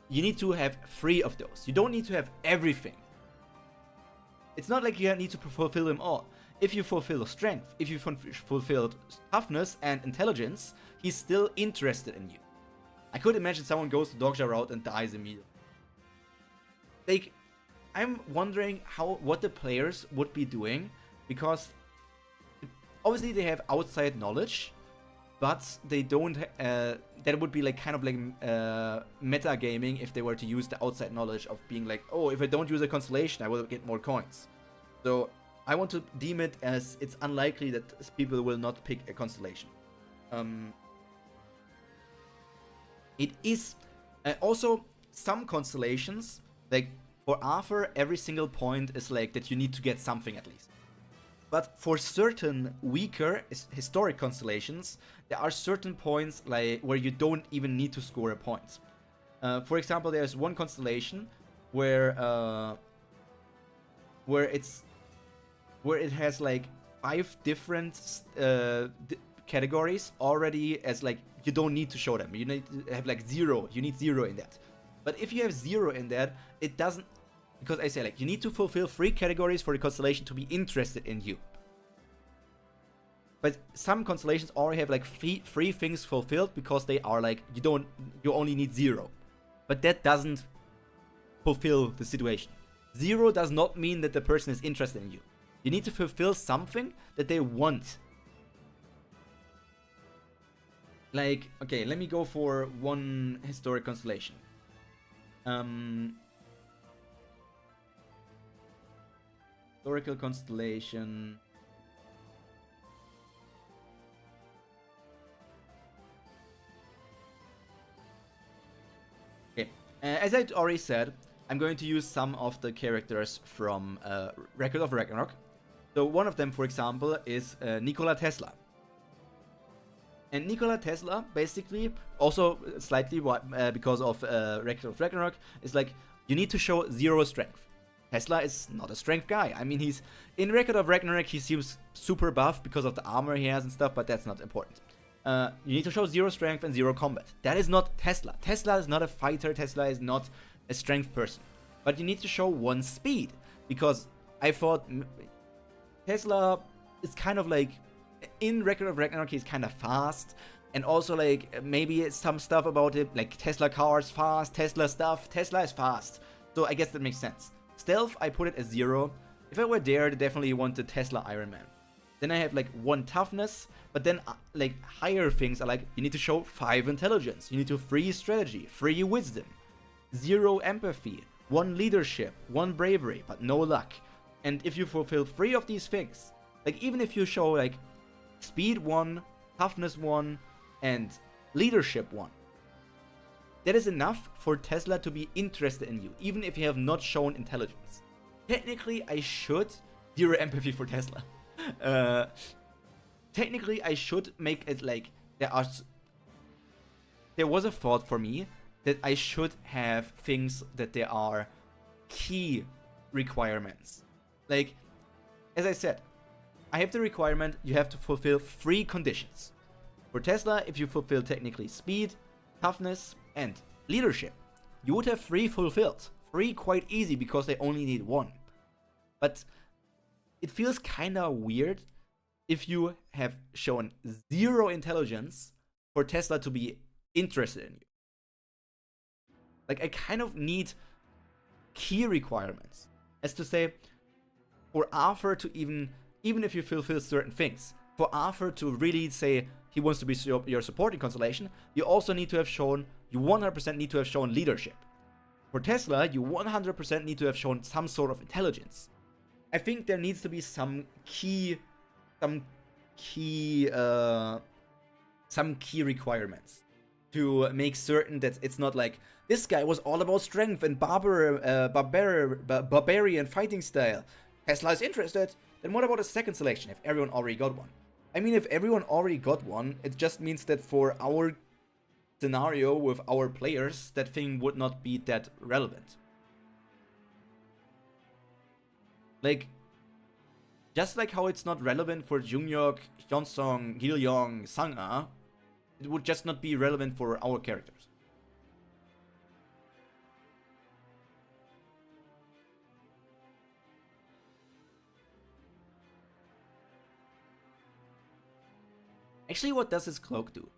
You need to have 3 of those. You don't need to have everything. It's not like you need to fulfill them all. If you fulfill strength, if you fulfill toughness and intelligence, he's still interested in you. I could imagine someone goes the Dogja route and dies immediately. Like, I'm wondering what the players would be doing, because obviously they have outside knowledge, but they don't. That would be like kind of like meta gaming if they were to use the outside knowledge of being like, oh, if I don't use a constellation, I will get more coins. So I want to deem it as it's unlikely that people will not pick a constellation. It is also some constellations, like for Arthur, every single point is like that you need to get something at least. But for certain weaker historic constellations, there are certain points like where you don't even need to score a point. For example, there's one constellation where it has like 5 different categories already, as like you don't need to show them. You need to have like 0. You need 0 in that. But if you have 0 in that, it doesn't. Because I say like you need to fulfill 3 categories for the constellation to be interested in you. But some constellations already have like 3 things fulfilled because they are like you only need 0. But that doesn't fulfill the situation. 0 does not mean that the person is interested in you. You need to fulfill something that they want. Like, okay, let me go for one historic constellation. Historical constellation. Okay, as I already said, I'm going to use some of the characters from Record of Ragnarok. So one of them, for example, is Nikola Tesla. And Nikola Tesla, basically, also slightly because of Record of Ragnarok, is like, you need to show 0 strength. Tesla is not a strength guy. I mean, he's in Record of Ragnarok, he seems super buff because of the armor he has and stuff, but that's not important. You need to show 0 strength and 0 combat. That is not Tesla. Tesla is not a fighter. Tesla is not a strength person. But you need to show 1 speed, because I thought Tesla is kind of like, in Record of Ragnarok, he's kind of fast. And also, like, maybe some stuff about it, like Tesla cars fast, Tesla stuff. Tesla is fast. So I guess that makes sense. Stealth, I put it as 0. If I were there, I definitely want the Tesla Iron Man. Then I have like 1 toughness, but then like higher things are like, you need to show 5 intelligence, you need to 3 strategy, 3 wisdom, 0 empathy, 1 leadership, 1 bravery, but no luck. And if you fulfill 3 of these things, like even if you show like speed 1, toughness 1, and leadership 1, that is enough for Tesla to be interested in you, even if you have not shown intelligence. Technically, I should 0 empathy for Tesla. Technically, I should make it like there was a thought for me that I should have things that there are key requirements. Like, as I said, I have the requirement you have to fulfill 3 conditions. For Tesla, if you fulfill technically speed, toughness, and leadership, you would have 3 fulfilled. 3 quite easy because they only need 1. But it feels kinda weird if you have shown 0 intelligence for Tesla to be interested in you. Like, I kind of need key requirements. As to say, for Arthur to even if you fulfill certain things, for Arthur to really say he wants to be your supporting constellation, you also need to have shown, you 100% need to have shown leadership. For Tesla, you 100% need to have shown some sort of intelligence. I think there needs to be some key requirements to make certain that it's not like, this guy was all about strength and barbarian fighting style. Tesla is interested. Then what about a second selection if everyone already got one? I mean, if everyone already got one, it just means that for our scenario with our players, that thing would not be that relevant. Like, just like how it's not relevant for Jungyok, Hyunsong, Gilyong, Sangha, it would just not be relevant for our characters. Actually, what does his cloak do?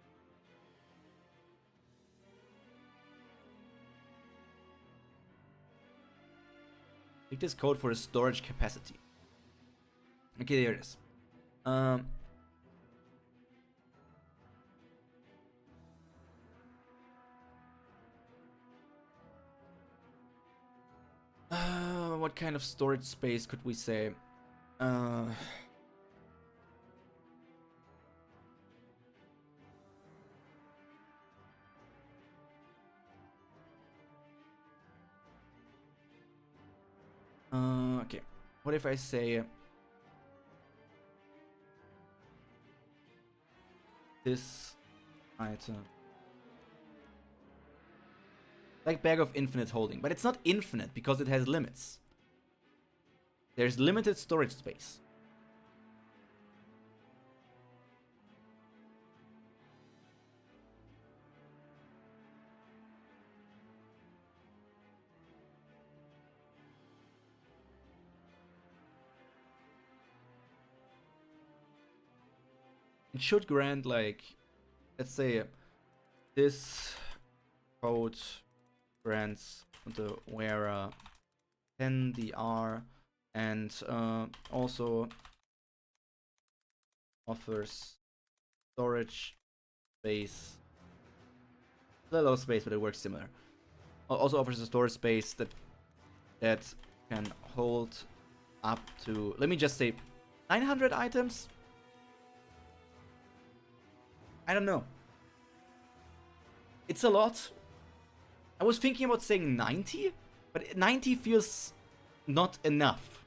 Take this code for the storage capacity. Okay, there it is. What kind of storage space could we say? Okay. What if I say this item, like bag of infinite holding, but it's not infinite because it has limits. There's limited storage space. It should grant, like, let's say this code grants the wearer 10 DR and also offers storage space, a little space, but it works similar. Also offers a storage space that can hold up to, let me just say, 900 items. I don't know. It's a lot. I was thinking about saying 90, but 90 feels not enough.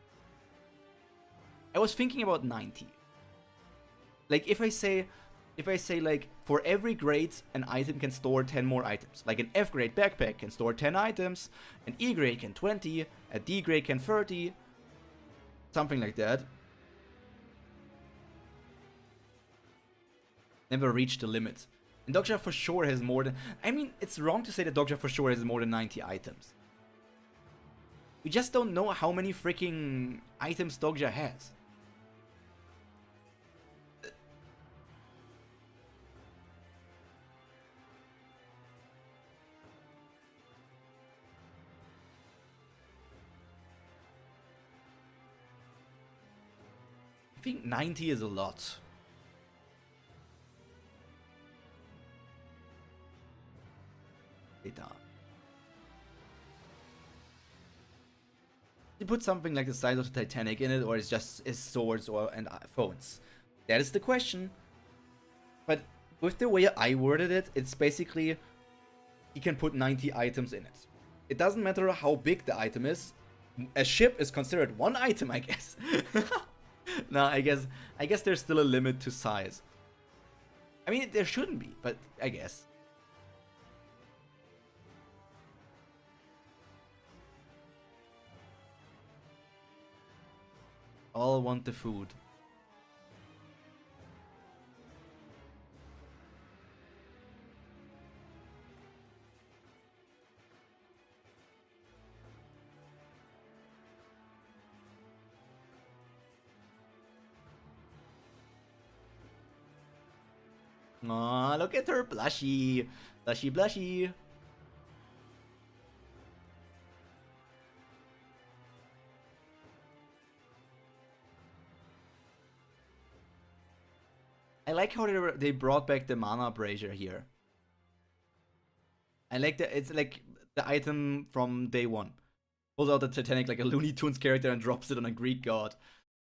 I was thinking about 90. Like if I say like for every grade an item can store 10 more items. Like an F grade backpack can store 10 items, an E grade can 20, a D grade can 30, something like that. Never reached the limit. And Dogja for sure has more than... I mean, it's wrong to say that Dogja for sure has more than 90 items. We just don't know how many freaking items Dogja has. I think 90 is a lot. Data. You put something like the size of the Titanic in it, or it's just swords and phones? That is the question. But with the way I worded it, it's basically you can put 90 items in it. It doesn't matter how big the item is. A ship is considered one item, I guess. No, I guess there's still a limit to size. I mean, there shouldn't be, but I guess. All want the food. Aw, look at her blushy. Blushy, blushy. I like how they brought back the mana brazier here. I like that it's like the item from day one. Pulls out the Titanic like a Looney Tunes character and drops it on a Greek god.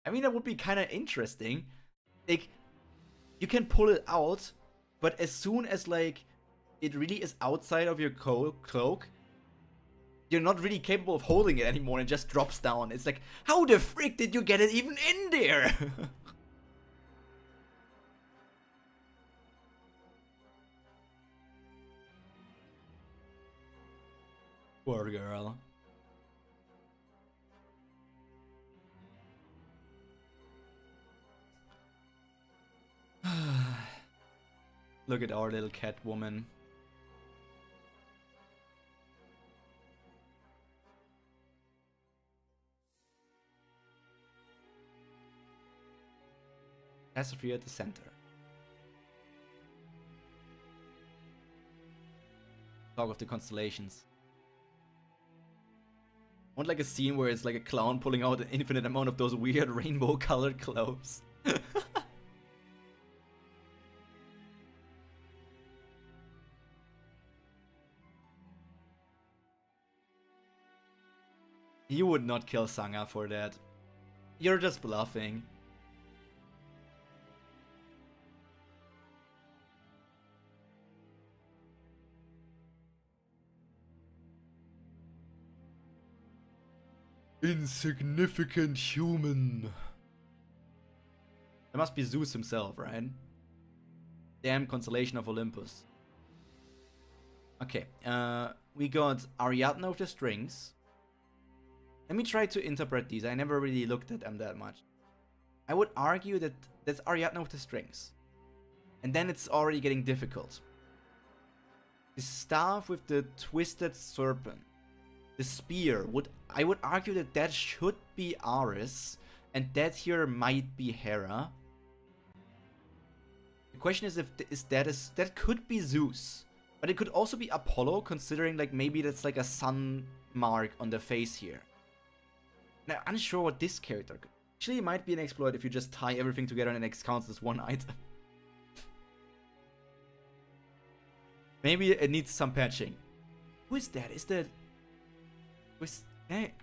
I mean, that would be kind of interesting. Like, you can pull it out, but as soon as like it really is outside of your cloak, you're not really capable of holding it anymore and it just drops down. It's like, how the frick did you get it even in there? Poor girl. Look at our little cat woman. Catastrophe at the center. Talk of the Constellations. I want like a scene where it's like a clown pulling out an infinite amount of those weird rainbow colored clothes. You would not kill Sangha for that. You're just bluffing. Insignificant human. That must be Zeus himself, right? Damn Constellation of Olympus. Okay, we got Ariadne with the strings. Let me try to interpret these. I never really looked at them that much. I would argue that that's Ariadne with the strings. And then it's already getting difficult. The staff with the twisted serpent. The spear. I would argue that that should be Ares. And that here might be Hera. The question is if that could be Zeus. But it could also be Apollo, considering like maybe that's like a sun mark on the face here. Now, I'm unsure what this character could. Actually, it might be an exploit if you just tie everything together and it counts as one item. Maybe it needs some patching. Who is that? Is that...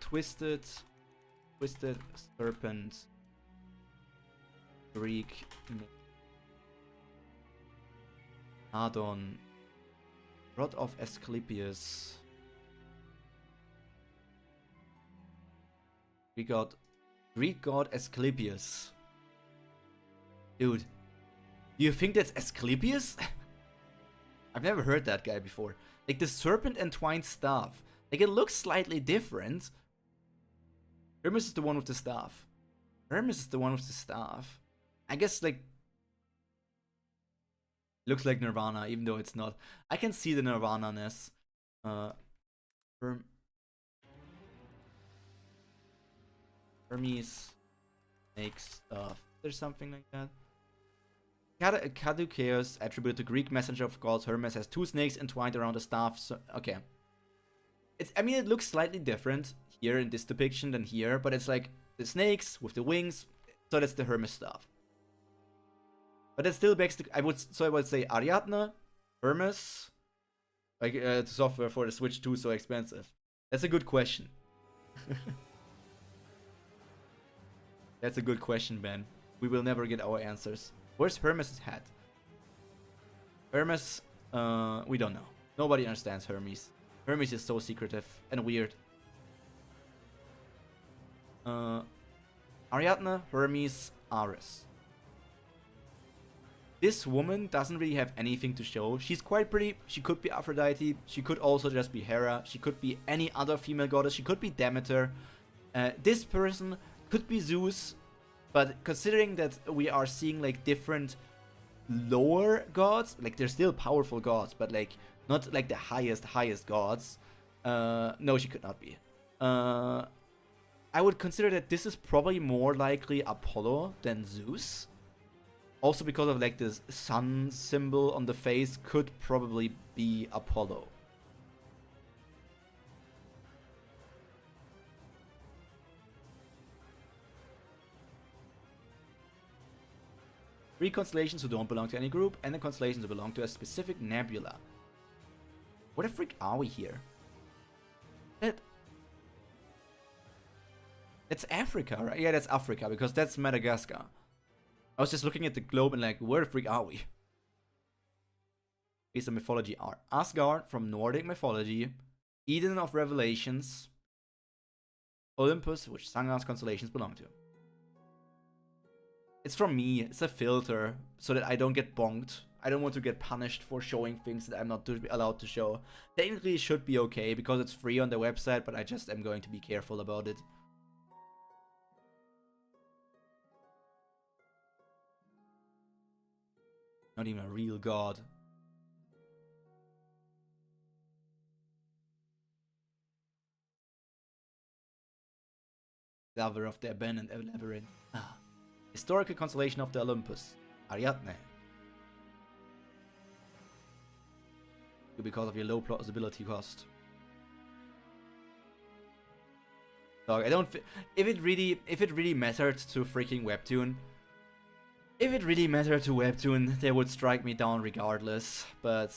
Twisted serpent. Greek. Adon. Rod of Asclepius. We got Greek god Asclepius. Dude, do you think that's Asclepius? I've never heard that guy before. Like the serpent entwined staff. Like it looks slightly different. Hermes is the one with the staff. Hermes is the one with the staff. I guess like... Looks like Nirvana, even though it's not. I can see the Nirvana-ness. Hermes makes stuff. There's something like that. Caduceus attribute to Greek messenger of gods. Hermes has two snakes entwined around the staff. So, okay. I mean, it looks slightly different here in this depiction than here, but it's like the snakes with the wings. So that's the Hermes stuff. But that still begs the... I would say Ariadne, Hermes, like the software for the Switch 2 so expensive. That's a good question. That's a good question, Ben. We will never get our answers. Where's Hermes' hat? Hermes, we don't know. Nobody understands Hermes. Hermes is so secretive and weird. Ariadne, Hermes, Ares. This woman doesn't really have anything to show. She's quite pretty. She could be Aphrodite. She could also just be Hera. She could be any other female goddess. She could be Demeter. This person could be Zeus. But considering that we are seeing like different lower gods, like they're still powerful gods, but like not like the highest gods. No, she could not be. I would consider that this is probably more likely Apollo than Zeus. Also because of like this sun symbol on the face could probably be Apollo. Three constellations who don't belong to any group, and the constellations who belong to a specific nebula. Where the frick are we here? That's Africa, right? Yeah, that's Africa, because that's Madagascar. I was just looking at the globe and like, where the freak are we? Piece of mythology are Asgard from Nordic mythology, Eden of Revelations, Olympus, which Sanga's constellations belong to. It's from me, it's a filter, so that I don't get bonked. I don't want to get punished for showing things that I'm not allowed to show. Technically it should be okay, because it's free on the website, but I just am going to be careful about it. Not even a real god. Lover of the abandoned labyrinth. Ah. Historical constellation of the Olympus. Ariadne. Because of your low plausibility cost. Dog, I don't. If it really mattered to freaking Webtoon. If it really mattered to Webtoon, they would strike me down regardless, but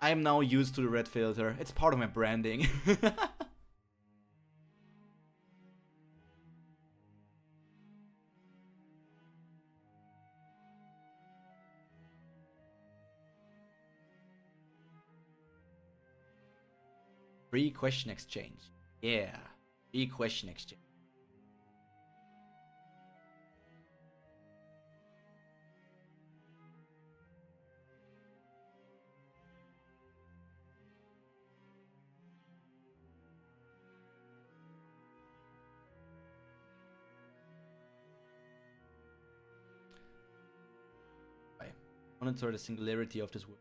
I am now used to the red filter. It's part of my branding. Free question exchange. Yeah, free question exchange. Monitor the singularity of this word.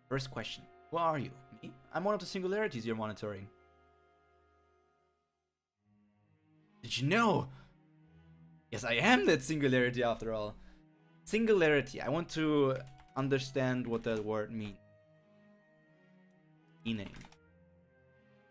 First question. Who are you? Me? I'm one of the singularities you're monitoring. Did you know? Yes, I am that singularity after all. Singularity. I want to understand what that word means. Meaning.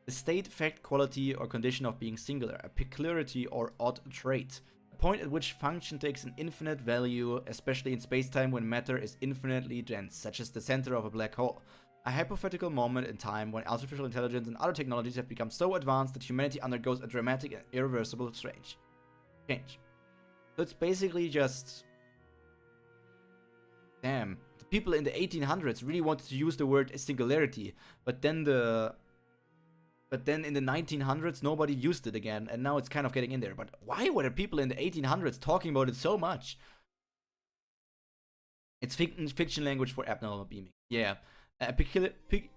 The state, fact, quality, or condition of being singular, a peculiarity or odd trait. A point at which function takes an infinite value, especially in spacetime when matter is infinitely dense, such as the center of a black hole. A hypothetical moment in time when artificial intelligence and other technologies have become so advanced that humanity undergoes a dramatic and irreversible change. So it's basically just... Damn. The people in the 1800s really wanted to use the word singularity, but then in the 1900s, nobody used it again, and now it's kind of getting in there. But why were the people in the 1800s talking about it so much? It's fiction language for abnormal beaming. Yeah.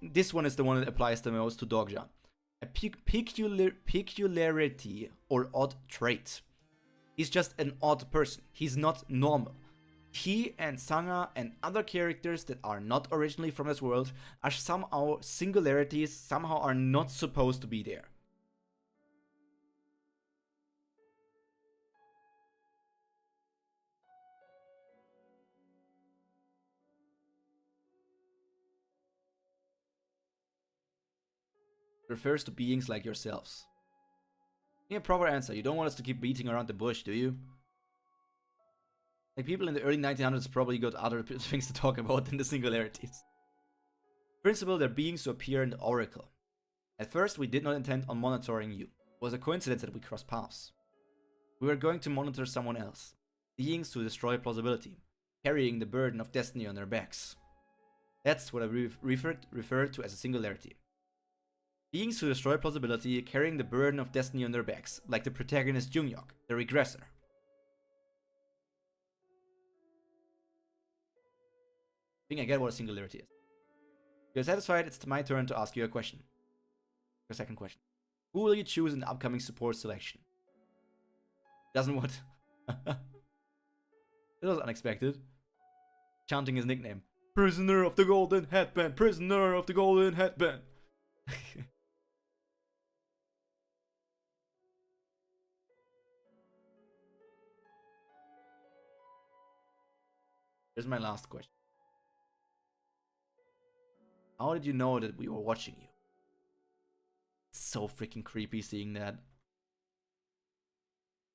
This one is the one that applies the most to Dogja. A peculiarity or odd trait. He's just an odd person. He's not normal. He and Sangha and other characters that are not originally from this world are somehow singularities, somehow are not supposed to be there. refers to beings like yourselves. Give me a proper answer. You don't want us to keep beating around the bush, do you? Like, people in the early 1900s probably got other things to talk about than the singularities. In principle, they're beings who appear in the Oracle. At first, we did not intend on monitoring you. It was a coincidence that we crossed paths. We were going to monitor someone else. Beings who destroy plausibility, carrying the burden of destiny on their backs. That's what I referred to as a singularity. Beings who destroy plausibility, carrying the burden of destiny on their backs, like the protagonist Jungyok, the regressor. I think I get what a singularity is. If you're satisfied, it's my turn to ask you a question. Your second question. Who will you choose in the upcoming support selection? Doesn't want... It was unexpected. Chanting his nickname. Prisoner of the Golden Headband! Prisoner of the Golden Headband! Here's my last question. How did you know that we were watching you? It's so freaking creepy seeing that.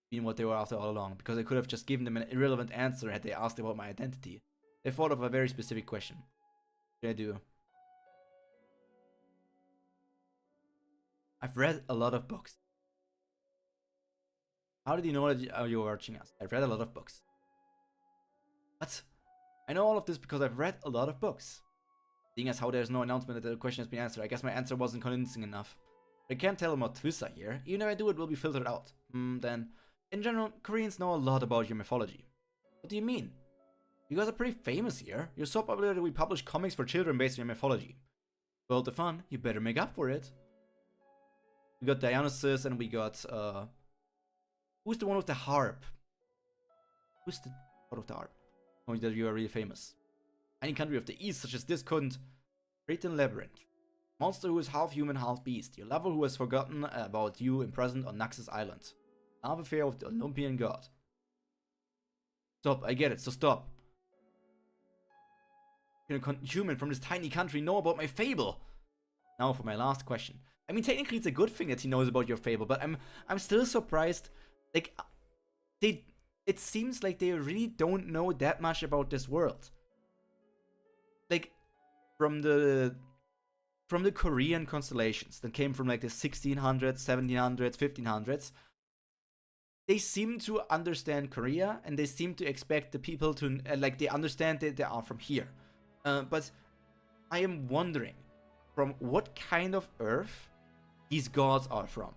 Being what they were after all along. Because I could have just given them an irrelevant answer had they asked about my identity. They thought of a very specific question. What did I do? I've read a lot of books. How did you know that you were watching us? I've read a lot of books. What? I know all of this because I've read a lot of books. Seeing as how there's no announcement that the question has been answered, I guess my answer wasn't convincing enough. I can't tell them about Twissa here. Even if I do, it will be filtered out. Then, in general, Koreans know a lot about your mythology. What do you mean? You guys are pretty famous here. You're so popular that we publish comics for children based on your mythology. Well, the fun, you better make up for it. We got Dionysus and we got, who's the one with the harp? Who's the one with the harp? Oh, that you are really famous. Any country of the east such as this couldn't. Cretan Labyrinth. Monster who is half human, half beast. Your lover who has forgotten about you imprisoned on Naxos Island. Love affair with the Olympian god. Stop, I get it, so stop. Can a human from this tiny country know about my fable? Now for my last question. I mean, technically it's a good thing that he knows about your fable, but I'm still surprised. Like, it seems like they really don't know that much about this world. Like, from the Korean constellations that came from like the 1600s, 1700s, 1500s, they seem to understand Korea and they seem to expect the people to, like, they understand that they are from here. But I am wondering from what kind of earth these gods are from.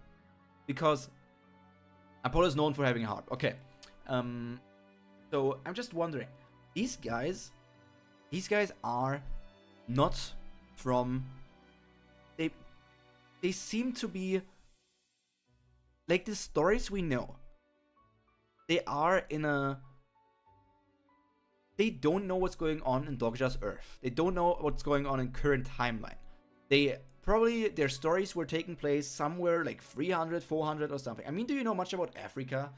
Because Apollo is known for having a harp. Okay. So I'm just wondering, these guys are not from, they seem to be like the stories we know. They are in a, they don't know what's going on in Dogja's Earth. They don't know what's going on in current timeline. They probably, their stories were taking place somewhere like 300, 400 or something. I mean, do you know much about Africa?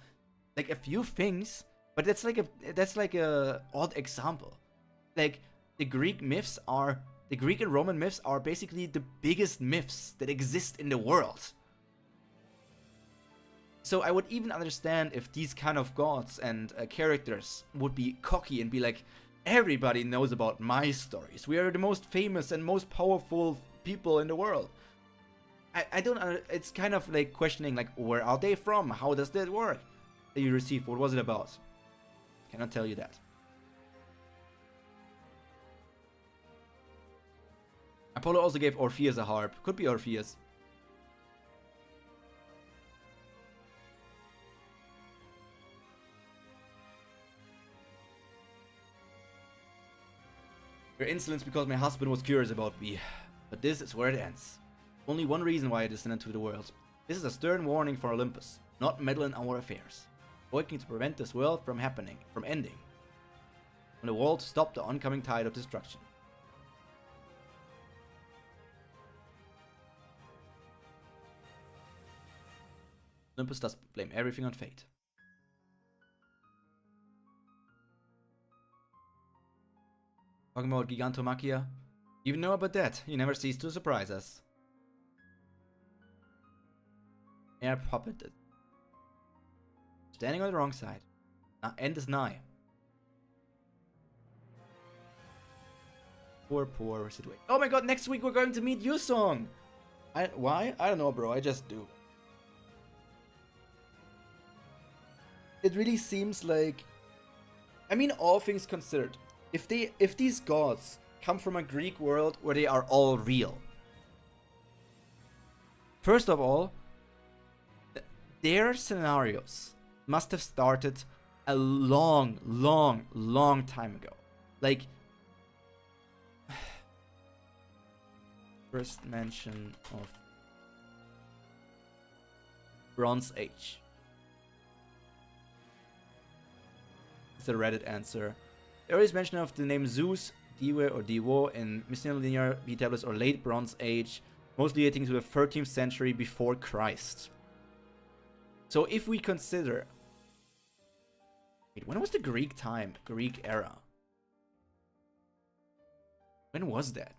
Like a few things, but that's like a odd example. Like the Greek myths are, the Greek and Roman myths are basically the biggest myths that exist in the world. So I would even understand if these kind of gods and characters would be cocky and be like, everybody knows about my stories. We are the most famous and most powerful people in the world. I don't, it's kind of like questioning, like, where are they from? How does that work? That you received, what was it about? Cannot tell you that. Apollo also gave Orpheus a harp. Could be Orpheus. Your insolence because my husband was curious about me. But this is where it ends. Only one reason why I descended to the world. This is a stern warning for Olympus. Not meddle in our affairs. Working to prevent this world from ending. On the wall to stop the oncoming tide of destruction. Olympus does blame everything on fate. Talking about Gigantomachia? You even know about that. You never cease to surprise us. Air puppeted. Standing on the wrong side. End is nigh. Poor situation. Oh my god, next week we're going to meet Yusong! Why? I don't know, bro. I just do. It really seems like... I mean, all things considered. If these gods come from a Greek world where they are all real. First of all, their scenarios must have started a long time ago. Like, first mention of Bronze Age. It's a Reddit answer. There is mention of the name Zeus, Diwe or Diwo in Mycenaean B tablets or late Bronze Age, mostly dating to the 13th century before Christ. So if we consider... Wait, when was the Greek time? Greek era? When was that?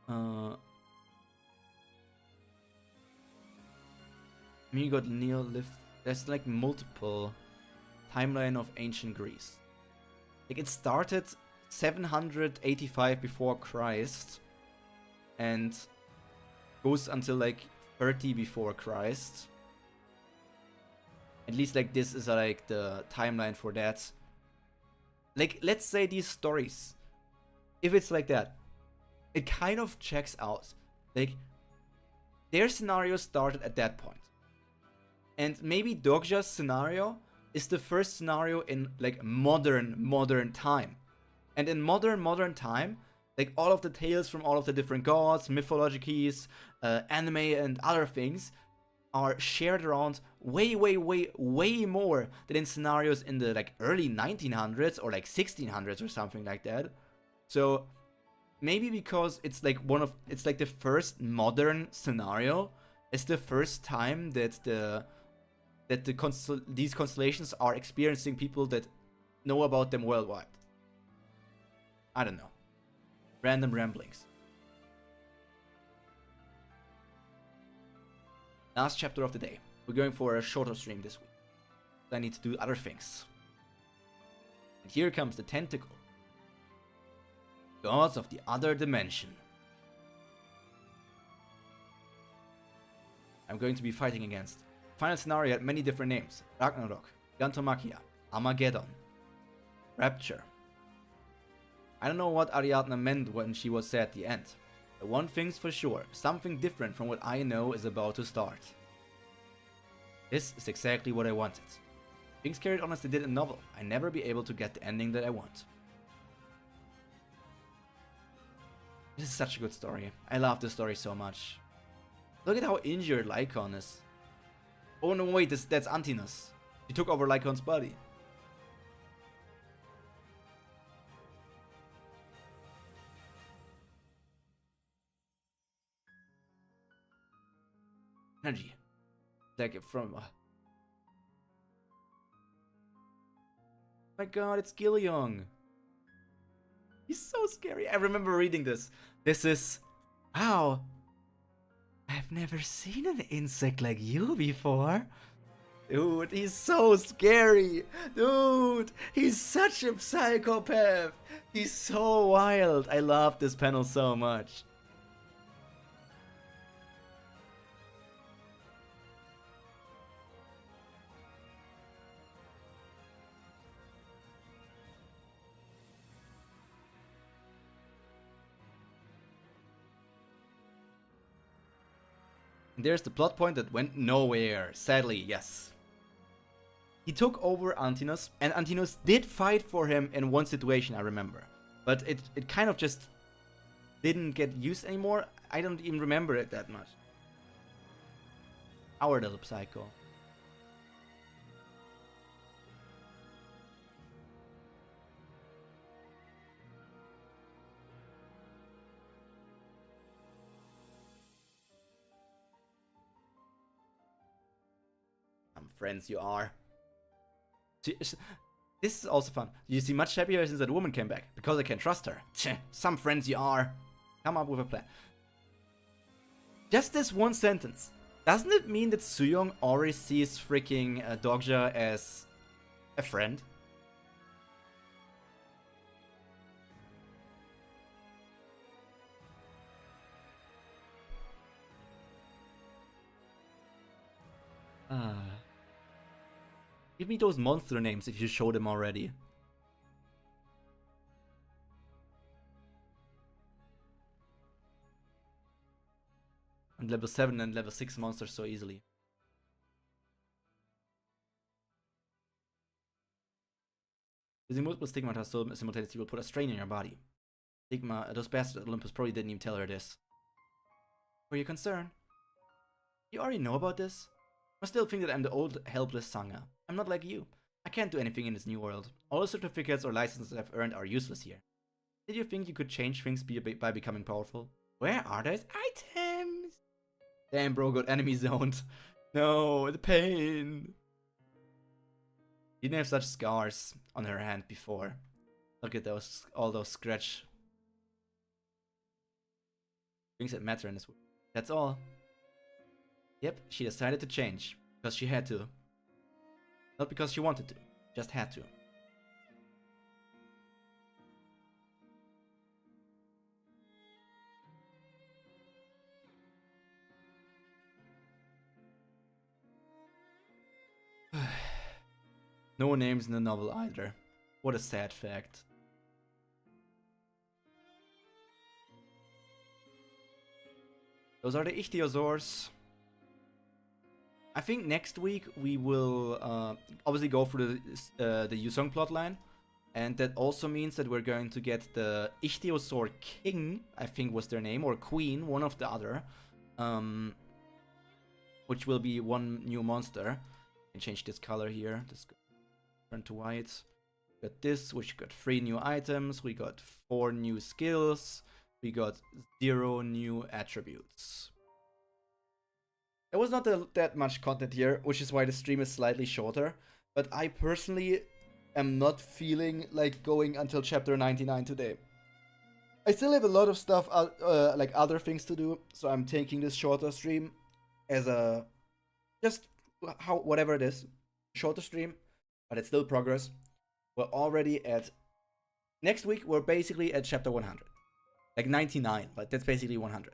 I mean, you got Neolith. There's like multiple timeline of ancient Greece. Like it started 785 before Christ and goes until like 30 before Christ. At least like this is like the timeline for that. Like let's say these stories, if it's like that, it kind of checks out. Like their scenario started at that point. And maybe Dogja's scenario is the first scenario in like modern time. And in modern time, like all of the tales from all of the different gods, mythologies, anime and other things are shared around way more than in scenarios in the like early 1900s or like 1600s or something like that. So maybe because it's like it's like the first modern scenario, it's the first time that these constellations are experiencing people that know about them worldwide. I don't know. Random ramblings. Last chapter of the day. We're going for a shorter stream this week. I need to do other things. And here comes the tentacle. Gods of the other dimension. I'm going to be fighting against. Final scenario had many different names. Ragnarok, Gantomachia, Armageddon, Rapture. I don't know what Ariadne meant when she was at the end. But one thing's for sure, something different from what I know is about to start. This is exactly what I wanted. Things carried on as they did in novel. I never be able to get the ending that I want. This is such a good story. I love this story so much. Look at how injured Lycon is. Oh no, wait, that's Antinous. He took over Lycon's body. Energy. Like from... My god, it's Gilliong. He's so scary. I remember reading this. This is... Wow. I've never seen an insect like you before. Dude, he's so scary. Dude, he's such a psychopath. He's so wild. I love this panel so much. There's the plot point that went nowhere. Sadly, yes. He took over Antinous, and Antinous did fight for him in one situation, I remember. But it kind of just didn't get used anymore. I don't even remember it that much. Our little psycho. Friends you are. This is also fun. You see much happier since that woman came back. Because I can trust her. Some friends you are. Come up with a plan. Just this one sentence. Doesn't it mean that Sooyoung already sees freaking Dogja as a friend? Give me those monster names if you show them already. And level 7 and level 6 monsters so easily. Using multiple stigmata simultaneously will put a strain in your body. Stigma, those bastards at Olympus probably didn't even tell her this. For your concern? You already know about this? I still think that I'm the old, helpless Sangha. I'm not like you. I can't do anything in this new world. All the certificates or licenses I've earned are useless here. Did you think you could change things by becoming powerful? Where are those items? Damn, bro, got enemy zoned. No, the pain. She didn't have such scars on her hand before. Look at those, all those scratch things that matter in this world. That's all. Yep, she decided to change because she had to. Not because she wanted to, just had to. No names in the novel either. What a sad fact. Those are the ichthyosaurs. I think next week we will obviously go through the Yusong plotline. And that also means that we're going to get the Ichthyosaur King, I think was their name, or Queen, one of the other. Which will be one new monster. I can change this color here. This turn to white. We got this, which got 3 new items. We got 4 new skills. We got 0 new attributes. There was not that much content here, which is why the stream is slightly shorter. But I personally am not feeling like going until chapter 99 today. I still have a lot of stuff, like other things to do. So I'm taking this shorter stream as a just whatever it is, shorter stream. But it's still progress. We're already at... Next week, we're basically at chapter 100. Like 99, but that's basically 100.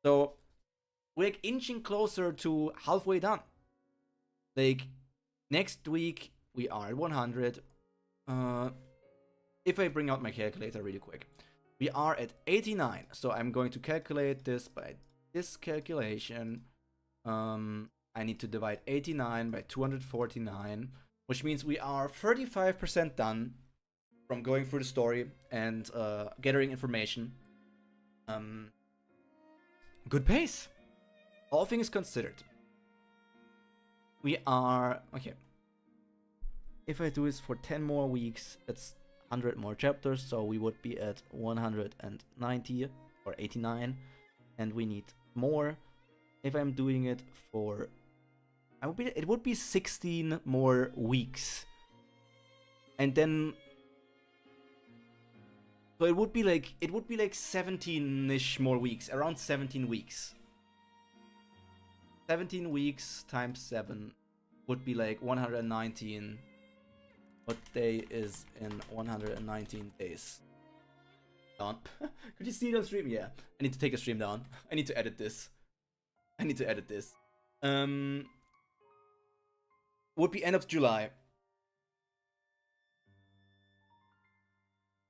So, we're like inching closer to halfway done. Like, next week, we are at 100. If I bring out my calculator really quick. We are at 89. So, I'm going to calculate this by this calculation. I need to divide 89 by 249. Which means we are 35% done from going through the story and gathering information. Good pace. All things considered. We are... Okay. If I do this for 10 more weeks, it's 100 more chapters. So we would be at 190 or 89. And we need more. If I'm doing it for... it would be 16 more weeks. And then... So it would be like 17-ish more weeks. Around 17 weeks. 17 weeks times 7 would be like 119. What day is in 119 days? Down. Could you see it on stream? Yeah. I need to take a stream down. I need to edit this. Would be end of July.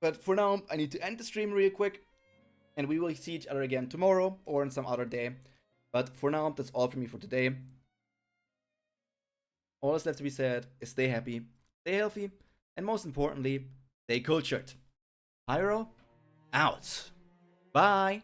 But for now, I need to end the stream real quick. And we will see each other again tomorrow or on some other day. But for now, that's all from me for today. All that's left to be said is stay happy, stay healthy, and most importantly, stay cultured. Pyro, out. Bye.